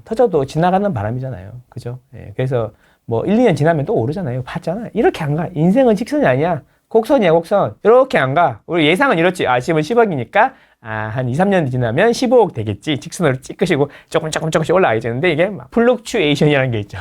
터져도 지나가는 바람이잖아요. 그죠? 예, 그래서 1, 2년 지나면 또 오르잖아요. 봤잖아. 이렇게 안 가. 인생은 직선이 아니야. 곡선이야, 곡선. 이렇게 안 가. 우리 예상은 이렇지. 지금 10억이니까, 한 2, 3년 지나면 15억 되겠지. 직선으로 찌끄시고 조금씩 올라가야 되는데, 이게 막 플럭추에이션이라는 게 있죠.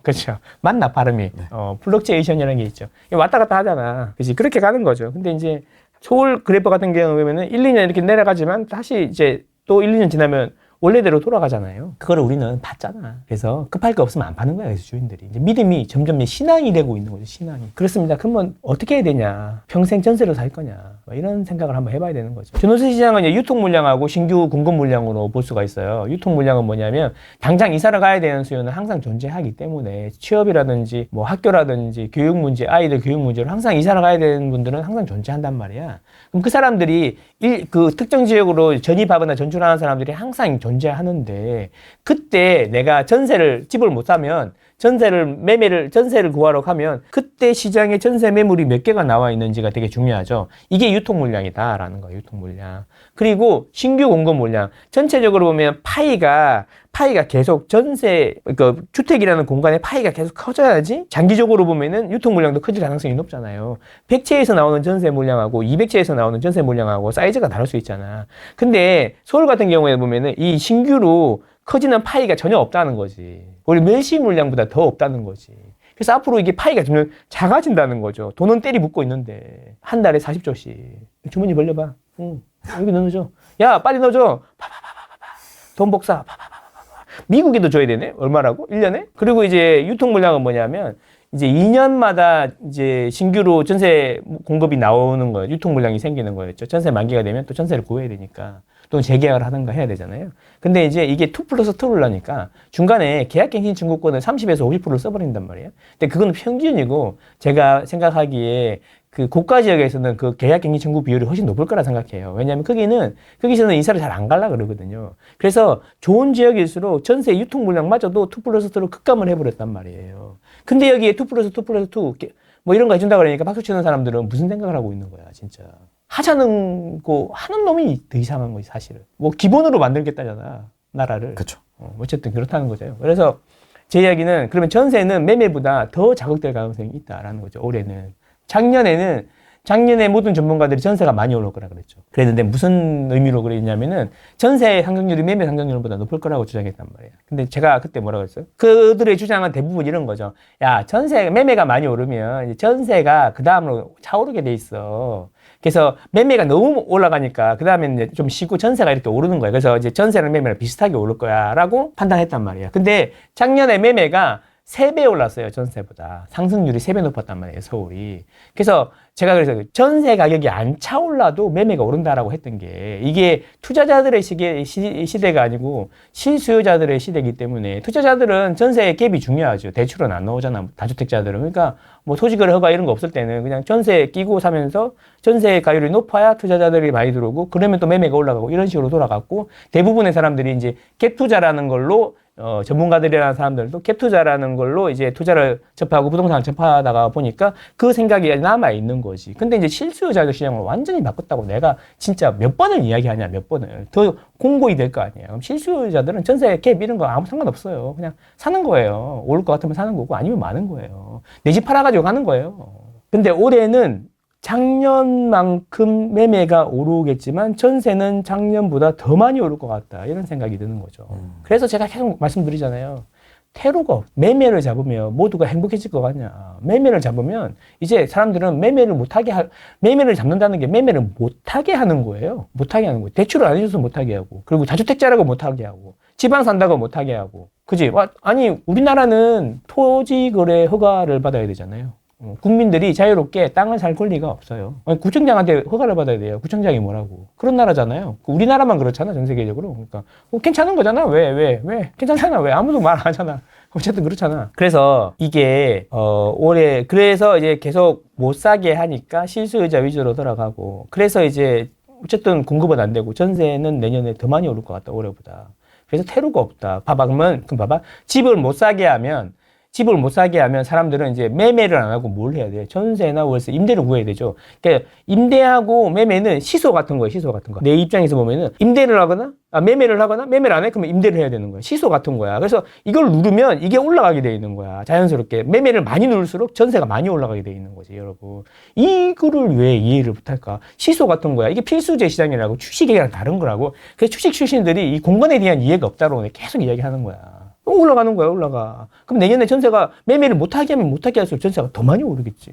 그죠? 맞나, 발음이? 네. 플럭추에이션이라는 게 있죠. 왔다 갔다 하잖아. 그치? 그렇게 가는 거죠. 근데 이제, 서울 그래프 같은 경우에는 1, 2년 이렇게 내려가지만, 다시 이제 또 1, 2년 지나면, 원래대로 돌아가잖아요. 그거를 우리는 봤잖아. 그래서 급할 게 없으면 안 파는 거야, 그래서 주인들이. 이제 믿음이 점점 신앙이 되고 있는 거죠, 신앙이. 그렇습니다. 그러면 어떻게 해야 되냐? 평생 전세로 살 거냐? 이런 생각을 한번 해봐야 되는 거죠. 전월세 시장은 이제 유통 물량하고 신규 공급 물량으로 볼 수가 있어요. 유통 물량은 뭐냐면, 당장 이사를 가야 되는 수요는 항상 존재하기 때문에, 취업이라든지, 학교라든지, 교육 문제, 아이들 교육 문제로 항상 이사를 가야 되는 분들은 항상 존재한단 말이야. 그럼 그 사람들이 그 특정 지역으로 전입하거나 전출하는 사람들이 항상 존재하는데 그때 내가 집을 못 사면 전세를 구하러 가면 그때 시장에 전세 매물이 몇 개가 나와 있는지가 되게 중요하죠. 이게 유통 물량이다라는 거예요. 유통 물량. 그리고 신규 공급 물량. 전체적으로 보면 파이가 계속 주택이라는 공간의 파이가 계속 커져야지 장기적으로 보면은 유통 물량도 커질 가능성이 높잖아요. 100채에서 나오는 전세 물량하고 200채에서 나오는 전세 물량하고 사이즈가 다를 수 있잖아. 근데 서울 같은 경우에 보면은 이 신규로 커지는 파이가 전혀 없다는 거지. 우리 매시 물량보다 더 없다는 거지. 그래서 앞으로 이게 파이가 점점 작아진다는 거죠. 돈은 때리 붙고 있는데 한 달에 40조씩. 주머니 벌려봐. 여기 넣어줘. 야 빨리 넣어줘. 돈 복사. 미국에도 줘야 되네? 얼마라고? 1년에? 그리고 이제 유통 물량은 뭐냐면 이제 2년마다 이제 신규로 전세 공급이 나오는 거예요. 유통 물량이 생기는 거였죠. 전세 만기가 되면 또 전세를 구해야 되니까. 또는 재계약을 하든가 해야 되잖아요. 근데 이제 이게 2+2를 하니까 중간에 계약갱신 청구권을 30에서 50%를 써버린단 말이에요. 근데 그건 평균이고 제가 생각하기에 그 고가 지역에서는 그 계약갱신 청구 비율이 훨씬 높을 거라 생각해요. 왜냐하면 거기서는 이사를 잘 안 가려고 그러거든요. 그래서 좋은 지역일수록 전세 유통 물량마저도 2+2로 급감을 해버렸단 말이에요. 근데 여기에 2+2 뭐 이런 거 해준다 그러니까 박수 치는 사람들은 무슨 생각을 하고 있는 거야, 진짜. 하자는 거 하는 놈이 더 이상한 거지, 사실은. 기본으로 만들겠다잖아, 나라를. 그렇죠. 어쨌든 그렇다는 거죠. 그래서 제 이야기는 그러면 전세는 매매보다 더 자극될 가능성이 있다라는 거죠, 올해는. 작년에 모든 전문가들이 전세가 많이 오를 거라 그랬죠. 그랬는데 무슨 의미로 그랬냐면은 전세 상승률이 매매 상승률보다 높을 거라고 주장했단 말이에요. 근데 제가 그때 뭐라고 했어요? 그들의 주장은 대부분 이런 거죠. 야, 매매가 많이 오르면 이제 전세가 그 다음으로 차오르게 돼 있어. 그래서 매매가 너무 올라가니까 그 다음에는 좀 쉬고 전세가 이렇게 오르는 거예요. 그래서 이제 전세랑 매매랑 비슷하게 오를 거야라고 판단했단 말이에요. 근데 작년에 매매가 3배 올랐어요. 전세보다. 상승률이 3배 높았단 말이에요. 서울이. 그래서 제가 그래서 전세 가격이 안 차올라도 매매가 오른다라고 했던 게 이게 투자자들의 시대가 아니고 실수요자들의 시대이기 때문에 투자자들은 전세 갭이 중요하죠. 대출은 안 나오잖아. 다주택자들은. 그러니까 뭐 토지거래 허가 이런 거 없을 때는 그냥 전세 끼고 사면서 전세 가율이 높아야 투자자들이 많이 들어오고 그러면 또 매매가 올라가고 이런 식으로 돌아갔고 대부분의 사람들이 이제 갭 투자라는 걸로 전문가들이라는 사람들도 갭 투자라는 걸로 이제 투자를 접하고 부동산을 접하다가 보니까 그 생각이 남아 있는 거지. 근데 이제 실수요자 시장을 완전히 바꿨다고 내가 진짜 몇 번을 이야기하냐, 몇 번을. 더 공고히 될 거 아니에요. 그럼 실수요자들은 전세 갭 이런 거 아무 상관없어요. 그냥 사는 거예요. 오를 것 같으면 사는 거고 아니면 마는 거예요. 내 집 팔아가지고 가는 거예요. 근데 올해는 작년만큼 매매가 오르겠지만 전세는 작년보다 더 많이 오를 것 같다. 이런 생각이 드는 거죠. 그래서 제가 계속 말씀드리잖아요. 테러가 매매를 잡으면 모두가 행복해질 것 같냐. 매매를 잡으면 이제 사람들은 매매를 잡는다는 게 매매를 못하게 하는 거예요. 못하게 하는 거예요. 대출을 안 해줘서 못하게 하고 그리고 다주택자라고 못하게 하고 지방 산다고 못하게 하고 그지? 아니 우리나라는 토지거래 허가를 받아야 되잖아요. 국민들이 자유롭게 땅을 살 권리가 없어요. 아니, 구청장한테 허가를 받아야 돼요. 구청장이 뭐라고. 그런 나라잖아요. 우리나라만 그렇잖아, 전 세계적으로. 그러니까, 괜찮은 거잖아. 왜? 괜찮잖아. 왜? 아무도 말 안 하잖아. 어쨌든 그렇잖아. 그래서 이게, 올해, 그래서 이제 계속 못 사게 하니까 실수요자 위주로 돌아가고, 그래서 이제, 어쨌든 공급은 안 되고, 전세는 내년에 더 많이 오를 것 같다, 올해보다. 그래서 테러가 없다. 그럼 봐봐. 집을 못 사게 하면 사람들은 이제 매매를 안 하고 뭘 해야 돼? 전세나 월세, 임대를 구해야 되죠. 그러니까 임대하고 매매는 시소 같은 거예요, 시소 같은 거. 내 입장에서 보면은 임대를 하거나, 매매를 하거나, 매매를 안 해? 그러면 임대를 해야 되는 거야. 시소 같은 거야. 그래서 이걸 누르면 이게 올라가게 돼 있는 거야. 자연스럽게. 매매를 많이 누를수록 전세가 많이 올라가게 돼 있는 거지, 여러분. 이거를 왜 이해를 못할까? 시소 같은 거야. 이게 필수제 시장이라고 주식이랑 다른 거라고. 그래서 주식 출신들이 이 공간에 대한 이해가 없다고 계속 이야기하는 거야. 올라가는 거야, 올라가. 그럼 내년에 전세가 매매를 못하게 하면 못하게 할수록 전세가 더 많이 오르겠지.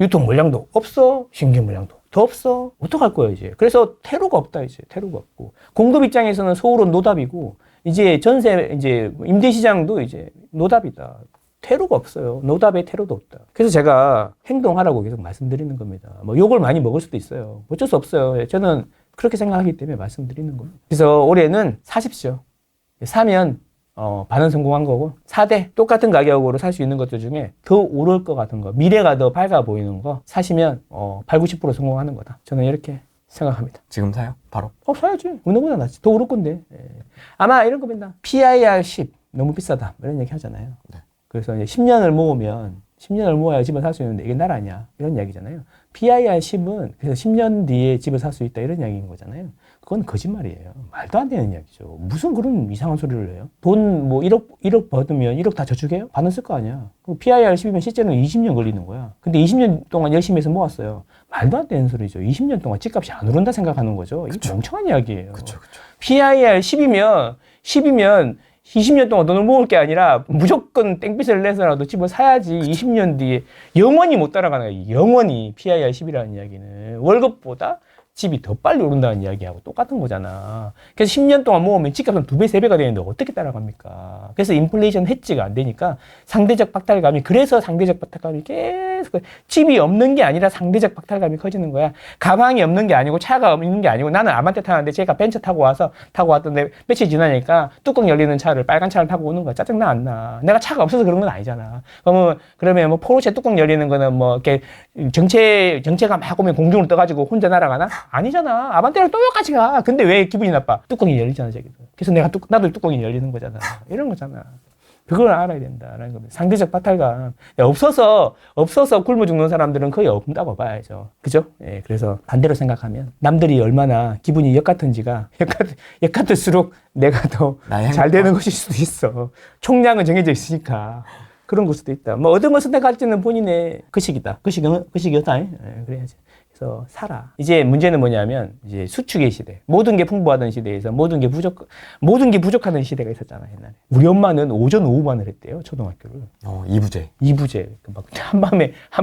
유통 물량도 없어, 신규 물량도 더 없어. 어떡할 거야, 이제. 그래서 테러가 없다, 이제. 테러가 없고. 공급 입장에서는 서울은 노답이고, 이제 이제 임대 시장도 이제 노답이다. 테러가 없어요. 노답에 테러도 없다. 그래서 제가 행동하라고 계속 말씀드리는 겁니다. 뭐 욕을 많이 먹을 수도 있어요. 어쩔 수 없어요. 저는 그렇게 생각하기 때문에 말씀드리는 겁니다. 그래서 올해는 사십시오. 사면 반은 성공한 거고 4대 똑같은 가격으로 살 수 있는 것들 중에 더 오를 것 같은 거 미래가 더 밝아 보이는 거 사시면 8, 90% 성공하는 거다. 저는 이렇게 생각합니다. 지금 사요? 바로? 사야지. 은행보다 낫지. 더 오를 건데. 예. 아마 이런 겁니다. PIR 10 너무 비싸다 이런 얘기 하잖아요. 네. 그래서 이제 10년을 모아야 집을 살 수 있는데 이게 나라냐 이런 이야기잖아요. PIR 10은 그래서 10년 뒤에 집을 살 수 있다 이런 이야기인 거잖아요. 그건 거짓말이에요. 말도 안 되는 이야기죠. 무슨 그런 이상한 소리를 해요? 돈 뭐 1억 받으면 1억 다 저축해요? 반은 쓸 거 아니야. PIR 10이면 실제로는 20년 걸리는 거야. 근데 20년 동안 열심히 해서 모았어요. 말도 안 되는 소리죠. 20년 동안 집값이 안 오른다 생각하는 거죠. 이게 멍청한 이야기예요. 그쵸. PIR 10이면 20년 동안 돈을 모을 게 아니라 무조건 땡빚을 내서라도 집을 사야지. 20년 뒤에 영원히 못 따라가는 거예요. 영원히 PIR 10이라는 이야기는 월급보다 집이 더 빨리 오른다는 이야기하고 똑같은 거잖아. 그래서 10년 동안 모으면 집값은 2배, 3배가 되는데 어떻게 따라갑니까? 그래서 인플레이션 해지가 안 되니까 그래서 상대적 박탈감이 계속 집이 없는 게 아니라 상대적 박탈감이 커지는 거야. 가방이 없는 게 아니고 차가 없는 게 아니고 나는 아반떼 타는데 제가 벤처 타고 왔던데 며칠 지나니까 뚜껑 열리는 차를 빨간 차를 타고 오는 거야. 짜증나 안 나. 내가 차가 없어서 그런 건 아니잖아. 그러면 포르쉐 뚜껑 열리는 거는 이렇게 정체가 막 오면 공중으로 떠가지고 혼자 날아가나? 아니잖아. 아반떼랑 똑같이 가. 근데 왜 기분이 나빠? 뚜껑이 열리잖아, 저기도. 그래서 나도 뚜껑이 열리는 거잖아. 이런 거잖아. 그걸 알아야 된다라는 겁니다. 상대적 박탈감. 없어서 굶어 죽는 사람들은 거의 없다고 봐야죠. 그죠? 예, 그래서 반대로 생각하면 남들이 얼마나 기분이 역같은지가 역같을수록 내가 더 잘 되는 것일 수도 있어. 총량은 정해져 있으니까. 그런 걸 수도 있다. 어떤 걸 선택할지는 본인의 거식이다. 거식이었다. 예, 그래야지. 그래서 살아. 이제 문제는 뭐냐면 이제 수축의 시대. 모든 게 풍부하던 시대에서 모든 게 부족하던 시대가 있었잖아, 옛날에. 우리 엄마는 오전 오후반을 했대요, 초등학교를. 2부제. 2부제. 한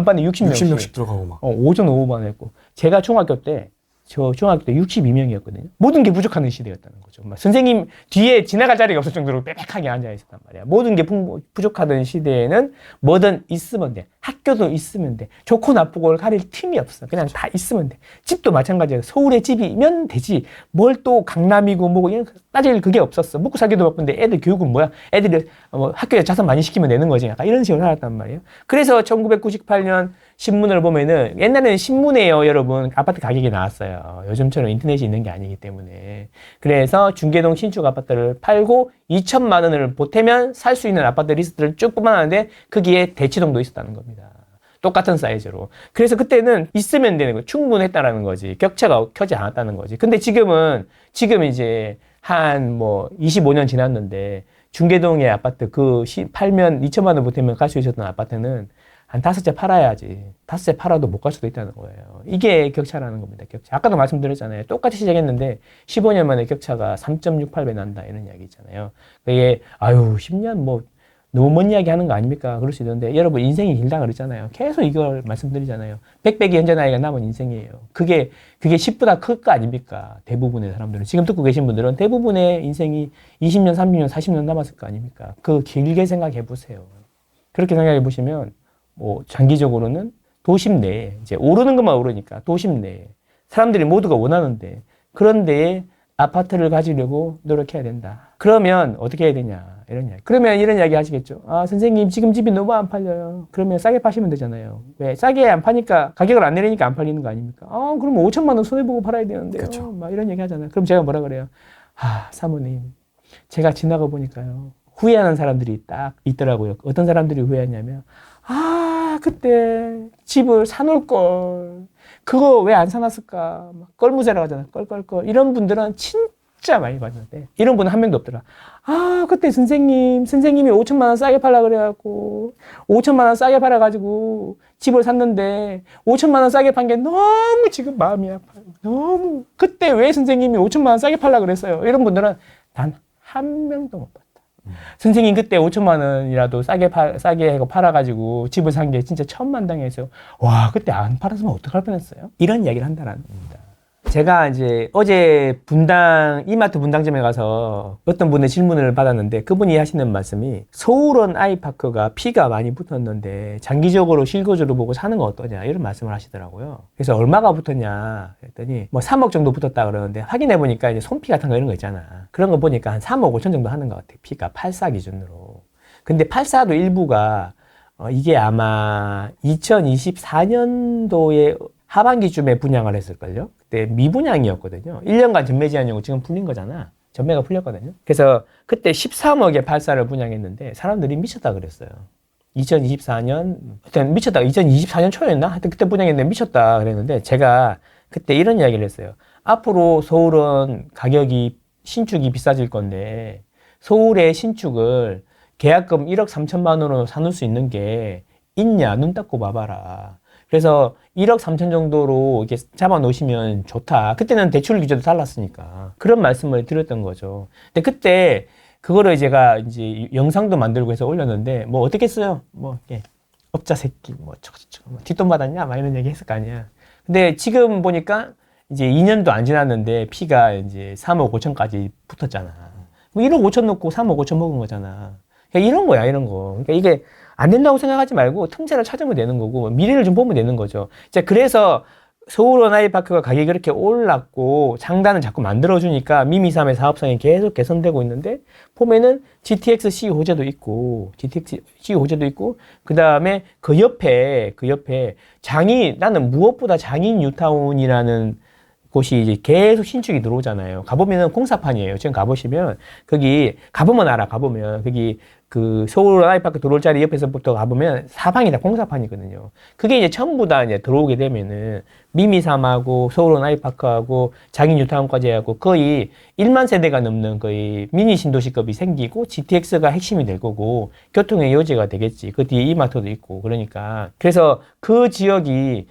반에 60명씩. 60명씩 들어가고 막. 오전 오후반을 했고. 제가 중학교 때 저 중학교 때 62명이었거든요. 모든 게 부족한 시대였다는 거죠. 막 선생님 뒤에 지나갈 자리가 없을 정도로 빽빽하게 앉아 있었단 말이야. 모든 게 부족하던 시대에는 뭐든 있으면 돼. 학교도 있으면 돼. 좋고 나쁘고를 가릴 틈이 없어. 그냥 다 있으면 돼. 집도 마찬가지예요. 서울에 집이면 되지. 뭘 또 강남이고 뭐고 이런 따질 그게 없었어. 먹고 살기도 바쁜데 애들 교육은 뭐야? 애들이 학교에 자선 많이 시키면 되는 거지. 약간 이런 식으로 살았단 말이에요. 그래서 1998년 신문을 보면은 옛날에는 신문에요, 여러분. 아파트 가격이 나왔어요. 요즘처럼 인터넷이 있는 게 아니기 때문에. 그래서 중계동 신축 아파트를 팔고 2천만 원을 보태면 살 수 있는 아파트 리스트를 쭉 뽑아놨는데 거기에 대치동도 있었다는 겁니다. 똑같은 사이즈로. 그래서 그때는 있으면 되는 거, 충분했다라는 거지. 격차가 켜지 않았다는 거지. 근데 지금 이제 한 25년 지났는데 중계동의 아파트 팔면 2천만 원 보태면 갈 수 있었던 아파트는 한 5채 팔아야지. 5채 팔아도 못 갈 수도 있다는 거예요. 이게 격차라는 겁니다. 격차. 아까도 말씀드렸잖아요. 똑같이 시작했는데 15년 만에 격차가 3.68배 난다. 이런 이야기 있잖아요. 그게 10년 너무 먼 이야기 하는 거 아닙니까? 그럴 수 있는데 여러분 인생이 길다 그랬잖아요. 계속 이걸 말씀드리잖아요. 빽빽이 현재 나이가 남은 인생이에요. 그게 10보다 클 거 아닙니까? 대부분의 사람들은. 지금 듣고 계신 분들은 대부분의 인생이 20년, 30년, 40년 남았을 거 아닙니까? 그 길게 생각해 보세요. 그렇게 생각해 보시면 장기적으로는 도심 내에 이제 오르는 것만 오르니까 도심 내에 사람들이 모두가 원하는데 그런 데에 아파트를 가지려고 노력해야 된다. 그러면 어떻게 해야 되냐? 그러면 이런 이야기 하시겠죠. 선생님 지금 집이 너무 안 팔려요. 그러면 싸게 파시면 되잖아요. 왜? 싸게 안 파니까 가격을 안 내리니까 안 팔리는 거 아닙니까? 그럼 5천만 원 손해보고 팔아야 되는데요. 그렇죠. 막 이런 얘기 하잖아요. 그럼 제가 뭐라 그래요? 사모님 제가 지나가 보니까요. 후회하는 사람들이 딱 있더라고요. 어떤 사람들이 후회하냐면 그때 집을 사놓을 걸. 그거 왜 안 사놨을까? 막 껄무새라고 하잖아. 껄껄껄. 이런 분들은 진짜 많이 봤는데 이런 분은 한 명도 없더라. 그때 선생님이 5천만 원 싸게 팔라 그래갖고 5천만 원 싸게 팔아가지고 집을 샀는데 5천만 원 싸게 판 게 너무 지금 마음이 아파요. 너무. 그때 왜 선생님이 5천만 원 싸게 팔라 그랬어요? 이런 분들은 단 한 명도 못 봤다. 선생님 그때 5천만 원이라도 싸게 하고 팔아가지고 집을 산 게 진짜 천만당해서 와 그때 안 팔았으면 어떡할 뻔했어요? 이런 이야기를 한다는 겁니다. 제가 이제 어제 이마트 분당점에 가서 어떤 분의 질문을 받았는데 그분이 하시는 말씀이 서울원 아이파크가 피가 많이 붙었는데 장기적으로 실거주로 보고 사는 건 어떠냐 이런 말씀을 하시더라고요. 그래서 얼마가 붙었냐 그랬더니 3억 정도 붙었다 그러는데 확인해 보니까 이제 손피 같은 거 이런 거 있잖아. 그런 거 보니까 한 3억 5천 정도 하는 것 같아. 피가 84 기준으로. 근데 84도 일부가 이게 아마 2024년도에 하반기쯤에 분양을 했을걸요? 그때 미분양이었거든요. 1년간 전매 제한이고 지금 풀린 거잖아. 전매가 풀렸거든요. 그래서 그때 13억에 84를 분양했는데 사람들이 미쳤다 그랬어요. 2024년, 그때 미쳤다. 2024년 초였나? 하여튼 그때 분양했는데 미쳤다 그랬는데 제가 그때 이런 이야기를 했어요. 앞으로 서울은 신축이 비싸질 건데 서울의 신축을 계약금 1억 3천만 원으로 사놓을 수 있는 게 있냐? 눈 닫고 봐봐라. 그래서 1억 3천 정도로 이렇게 잡아 놓으시면 좋다. 그때는 대출 규제도 달랐으니까. 그런 말씀을 드렸던 거죠. 근데 그때 그거를 제가 이제 영상도 만들고 해서 올렸는데 어떻게 했어요? 이렇게 업자 새끼 뒷돈 받았냐? 막 이런 얘기 했을 거 아니야. 근데 지금 보니까 이제 2년도 안 지났는데 피가 이제 3억 5천까지 붙었잖아. 1억 5천 놓고 3억 5천 먹은 거잖아. 그러니까 이런 거야, 이런 거. 그러니까 이게 안 된다고 생각하지 말고 틈새를 찾으면 되는 거고 미래를 좀 보면 되는 거죠. 자, 그래서 서울원 아이파크가 가격이 그렇게 올랐고 상단을 자꾸 만들어주니까 미미삼의 사업성이 계속 개선되고 있는데 보면은 GTX-C 호재도 있고 그 다음에 그 옆에 나는 무엇보다 장인 뉴타운이라는 곳이 이제 계속 신축이 들어오잖아요. 가보면은 공사판이에요. 지금 가보시면 거기 가보면 알아. 거기 그 서울 아이파크 들어올 자리 옆에서부터 가보면 사방이 다 공사판이거든요. 그게 이제 전부 다 이제 들어오게 되면은 미미삼하고 서울 아이파크하고 장인 뉴타운까지 하고 거의 1만 세대가 넘는 거의 미니 신도시급이 생기고 GTX가 핵심이 될 거고 교통의 요지가 되겠지. 그 뒤에 이마트도 있고 그러니까 그래서 그 지역의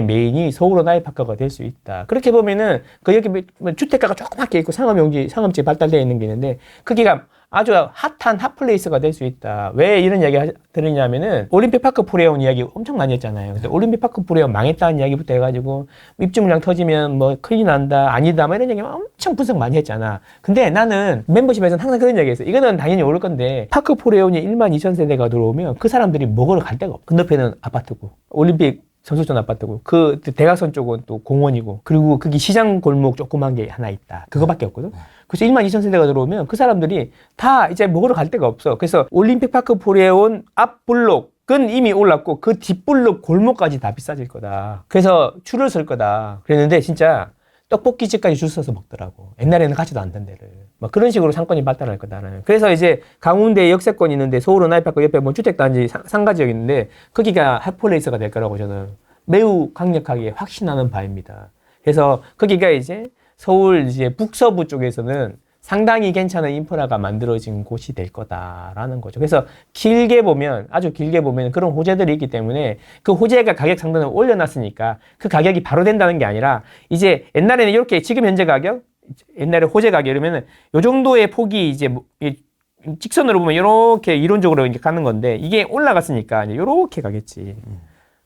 메인이 서울 아이파크가 될 수 있다. 그렇게 보면은 그 여기 주택가가 조그맣게 있고 상업지 발달되어 있는 게 있는데 거기가 아주 핫한 핫플레이스가 될 수 있다. 왜 이런 이야기 드리냐면은 올림픽 파크 프레온 이야기 엄청 많이 했잖아요. 근데 올림픽 파크 프레온 망했다는 이야기부터 해가지고 입주 물량 터지면 뭐 큰일 난다, 아니다, 뭐 이런 얘기 엄청 분석 많이 했잖아. 근데 나는 멤버십에서는 항상 그런 이야기 했어요. 이거는 당연히 오를 건데 파크 프레온이 1만 2천 세대가 들어오면 그 사람들이 먹으러 갈 데가 없고 건너편은 아파트고 올림픽 선수촌 아파트고 그 대각선 쪽은 또 공원이고 그리고 거기 시장 골목 조그만 게 하나 있다. 그거밖에 없거든. 그래서 1만 2천 세대가 들어오면 그 사람들이 다 이제 먹으러 갈 데가 없어. 그래서 올림픽 파크 프레온 앞 블록은 이미 올랐고 그 뒷블록 골목까지 다 비싸질 거다. 그래서 줄을 설 거다. 그랬는데 진짜 떡볶이집까지 줄 서서 먹더라고. 옛날에는 가지도 않던 데를. 막 그런 식으로 상권이 발달할 거다라는. 그래서 이제 강원대에 역세권이 있는데 서울은 아이파크 옆에 뭐 주택단지 상가지역 있는데 거기가 핫플레이스가 될 거라고 저는 매우 강력하게 확신하는 바입니다. 그래서 거기가 이제 서울 이제 북서부 쪽에서는 상당히 괜찮은 인프라가 만들어진 곳이 될 거다라는 거죠. 그래서 길게 보면, 아주 길게 보면 그런 호재들이 있기 때문에 그 호재가 가격 상단을 올려놨으니까 그 가격이 바로 된다는 게 아니라 이제 옛날에는 이렇게 지금 현재 가격, 옛날에 호재 가격 이러면은 요 정도의 폭이 이제 직선으로 보면 이렇게 이론적으로 이제 가는 건데 이게 올라갔으니까 이제 이렇게 가겠지.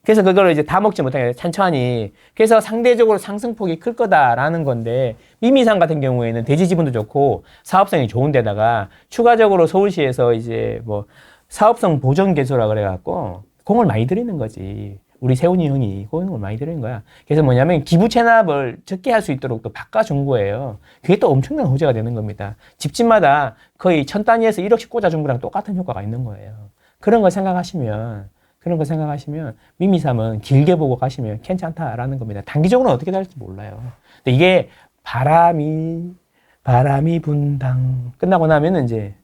그래서 그거를 이제 다 먹지 못하게 천천히. 그래서 상대적으로 상승폭이 클 거다라는 건데 미미상 같은 경우에는 대지 지분도 좋고 사업성이 좋은 데다가 추가적으로 서울시에서 이제 뭐 사업성 보전 개소라 그래갖고 공을 많이 들이는 거지. 우리 세훈이 형이 공을 많이 들이는 거야. 그래서 뭐냐면 기부 체납을 적게 할 수 있도록 또 바꿔준 거예요. 그게 또 엄청난 호재가 되는 겁니다. 집집마다 거의 1000단위에서 1억씩 꽂아준 거랑 똑같은 효과가 있는 거예요. 그런 걸 생각하시면 미미삼은 길게 보고 가시면 괜찮다라는 겁니다. 단기적으로는 어떻게 될지 몰라요. 근데 이게 바람이 분당 끝나고 나면은 이제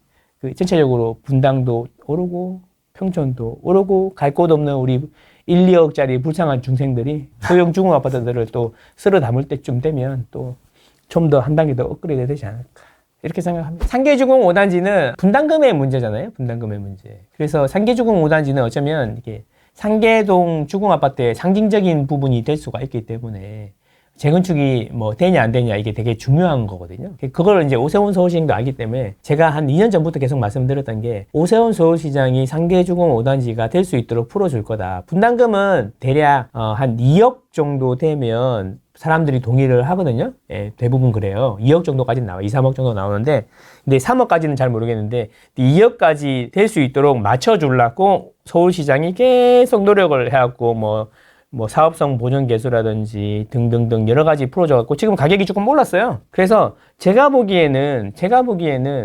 그 전체적으로 분당도 오르고 평촌도 오르고 갈 곳 없는 우리 1, 2억짜리 불쌍한 중생들이 소형 중흥 아파트들을 또 쓸어 담을 때쯤 되면 또 좀 더 한 단계 더 업그레이드 되지 않을까. 이렇게 생각합니다. 상계주공 5단지는 분담금의 문제잖아요. 분담금의 문제. 그래서 상계주공 5단지는 어쩌면 이게 상계동 주공아파트의 상징적인 부분이 될 수가 있기 때문에 재건축이 뭐 되냐 안 되냐 이게 되게 중요한 거거든요. 그걸 이제 오세훈 서울시장도 알기 때문에 제가 한 2년 전부터 계속 말씀드렸던 게 오세훈 서울시장이 상계주공 5단지가 될 수 있도록 풀어줄 거다. 분담금은 대략 한 2억 정도 되면 사람들이 동의를 하거든요. 예, 대부분 그래요. 2억 정도까지는 나와. 2, 3억 정도 나오는데 근데 3억까지는 잘 모르겠는데 2억까지 될 수 있도록 맞춰주려고 서울시장이 계속 노력을 해갖고 뭐 사업성 보존 개수라든지 등등등 여러 가지 풀어줘갖고 지금 가격이 조금 올랐어요. 그래서 제가 보기에는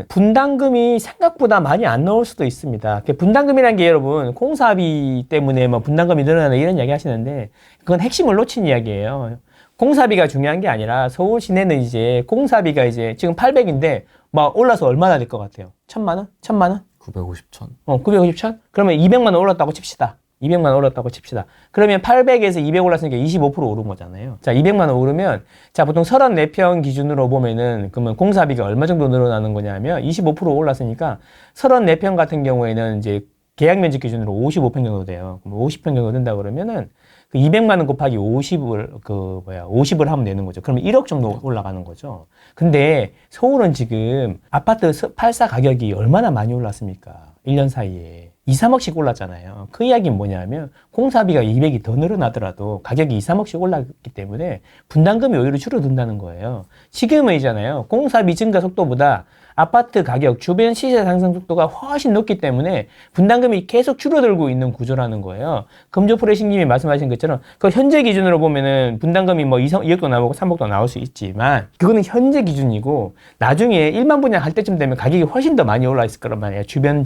분담금이 생각보다 많이 안 나올 수도 있습니다. 분담금이라는 게 여러분 공사비 때문에 뭐 분담금이 늘어나는 이런 이야기 하시는데 그건 핵심을 놓친 이야기예요. 공사비가 중요한 게 아니라 서울 시내는 이제 공사비가 이제 지금 800인데 막 올라서 얼마나 될 것 같아요? 1000만 원? 1000만 원? 950천. 950천? 그러면 200만 원 올랐다고 칩시다. 200만 원 올랐다고 칩시다. 그러면 800에서 200 올랐으니까 25% 오른 거잖아요. 자, 200만 원 오르면 자, 보통 34평 기준으로 보면은 그러면 공사비가 얼마 정도 늘어나는 거냐면 25% 올랐으니까 34평 같은 경우에는 이제 계약 면적 기준으로 55평 정도 돼요. 그럼 50평 정도 된다 그러면은 그 200만 원 곱하기 50을 하면 되는 거죠. 그러면 1억 정도 올라가는 거죠. 근데 서울은 지금 아파트 팔사 가격이 얼마나 많이 올랐습니까? 1년 사이에. 2, 3억씩 올랐잖아요. 그 이야기는 뭐냐면 공사비가 200이 더 늘어나더라도 가격이 2, 3억씩 올랐기 때문에 분담금이 오히려 줄어든다는 거예요. 지금은 있잖아요. 공사비 증가 속도보다 아파트 가격, 주변 시세 상승 속도가 훨씬 높기 때문에 분담금이 계속 줄어들고 있는 구조라는 거예요. 금조프레싱님이 말씀하신 것처럼 그 현재 기준으로 보면은 분담금이 뭐 2억도 나오고 3억도 나올 수 있지만 그거는 현재 기준이고 나중에 1만 분양 할 때쯤 되면 가격이 훨씬 더 많이 올라 있을 거란 말이에요. 주변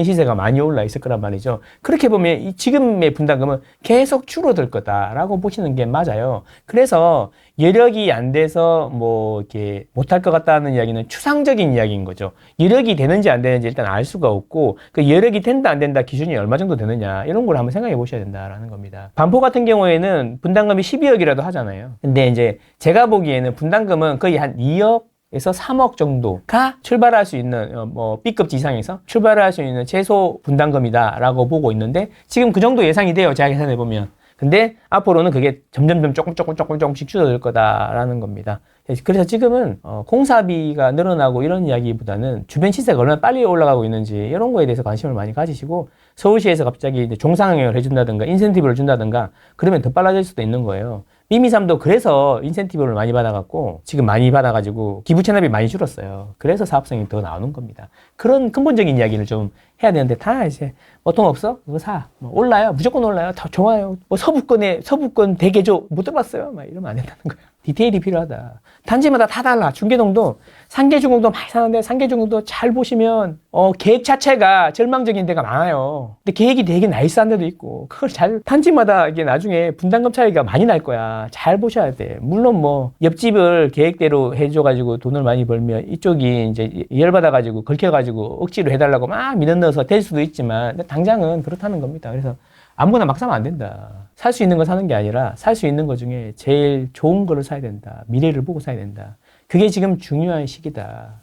시세가 많이 올라 있을 거란 말이죠. 그렇게 보면 이 지금의 분담금은 계속 줄어들 거다라고 보시는 게 맞아요. 그래서 여력이 안 돼서 뭐 이렇게 못할 것 같다는 이야기는 추상적인 이야기인 거죠. 여력이 되는지 안 되는지 일단 알 수가 없고 그 여력이 된다 안 된다 기준이 얼마 정도 되느냐 이런 걸 한번 생각해 보셔야 된다라는 겁니다. 반포 같은 경우에는 분담금이 12억이라도 하잖아요. 근데 이제 제가 보기에는 분담금은 거의 한 2억 에서 3억 정도가 출발할 수 있는 뭐 B급 이상에서 출발할 수 있는 최소 분담금이다라고 보고 있는데 지금 그 정도 예상이 돼요. 제가 계산해 보면 근데 앞으로는 그게 점점점 조금씩 줄어들 거다라는 겁니다. 그래서 지금은 공사비가 늘어나고 이런 이야기보다는 주변 시세가 얼마나 빨리 올라가고 있는지 이런 거에 대해서 관심을 많이 가지시고 서울시에서 갑자기 이제 종상향을 해준다든가 인센티브를 준다든가 그러면 더 빨라질 수도 있는 거예요. 미미삼도 그래서 인센티브를 많이 받아갖고 지금 많이 받아가지고 기부 체납이 많이 줄었어요. 그래서 사업성이 더 나오는 겁니다. 그런 근본적인 이야기를 좀 해야 되는데 다 이제 뭐 돈 없어? 그거 사. 뭐 올라요? 무조건 올라요? 더 좋아요. 뭐 서부권 대개조 못 들어봤어요? 막 이러면 안 된다는 거예요. 디테일이 필요하다. 단지마다 다 달라. 중계동도 상계중공도 많이 사는데 상계중공도 잘 보시면 계획 자체가 절망적인 데가 많아요. 근데 계획이 되게 나이스한 데도 있고 그걸 잘 단지마다 이게 나중에 분담금 차이가 많이 날 거야. 잘 보셔야 돼. 물론 뭐 옆집을 계획대로 해줘가지고 돈을 많이 벌면 이쪽이 이제 열받아가지고 걸켜가지고 억지로 해달라고 막 민원 넣어서 될 수도 있지만 당장은 그렇다는 겁니다. 그래서 아무거나 막 사면 안 된다. 살 수 있는 거 사는 게 아니라 살 수 있는 거 중에 제일 좋은 거를 사야 된다. 미래를 보고 사야 된다. 그게 지금 중요한 시기다.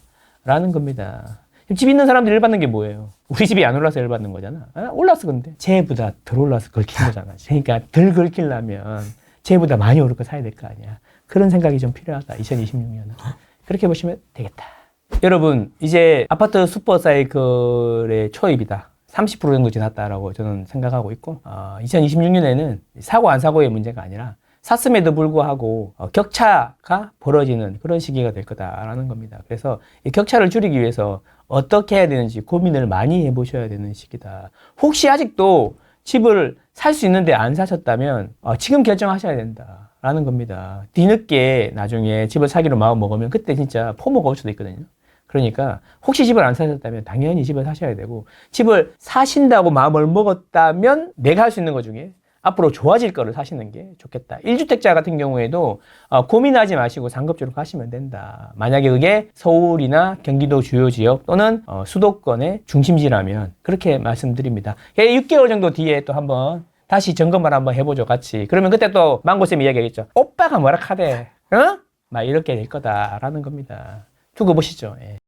라는 겁니다. 집 있는 사람들이 열받는 게 뭐예요? 우리 집이 안 올라서 열받는 거잖아. 올랐어 근데. 쟤보다 덜 올라서 걸리는 거잖아. 그러니까 덜 걸리려면 쟤보다 많이 오를 거 사야 될 거 아니야. 그런 생각이 좀 필요하다. 2026년은. 그렇게 보시면 되겠다. 여러분 이제 아파트 슈퍼사이클의 초입이다. 30% 정도 지났다라고 저는 생각하고 있고 2026년에는 사고 안 사고의 문제가 아니라 샀음에도 불구하고 격차가 벌어지는 그런 시기가 될 거다라는 겁니다. 그래서 이 격차를 줄이기 위해서 어떻게 해야 되는지 고민을 많이 해보셔야 되는 시기다. 혹시 아직도 집을 살 수 있는데 안 사셨다면 지금 결정하셔야 된다라는 겁니다. 뒤늦게 나중에 집을 사기로 마음 먹으면 그때 진짜 포모가 올 수도 있거든요. 그러니까 혹시 집을 안 사셨다면 당연히 집을 사셔야 되고 집을 사신다고 마음을 먹었다면 내가 할 수 있는 것 중에 앞으로 좋아질 거를 사시는 게 좋겠다. 1주택자 같은 경우에도 고민하지 마시고 상급지로 가시면 된다. 만약에 그게 서울이나 경기도 주요 지역 또는 수도권의 중심지라면 그렇게 말씀드립니다. 6개월 정도 뒤에 또 한번 다시 점검을 한번 해보죠, 같이. 그러면 그때 또 망고쌤이 이야기하겠죠. 오빠가 뭐라 카대, 어? 막 이렇게 될 거다라는 겁니다. 두고 보시죠. 예.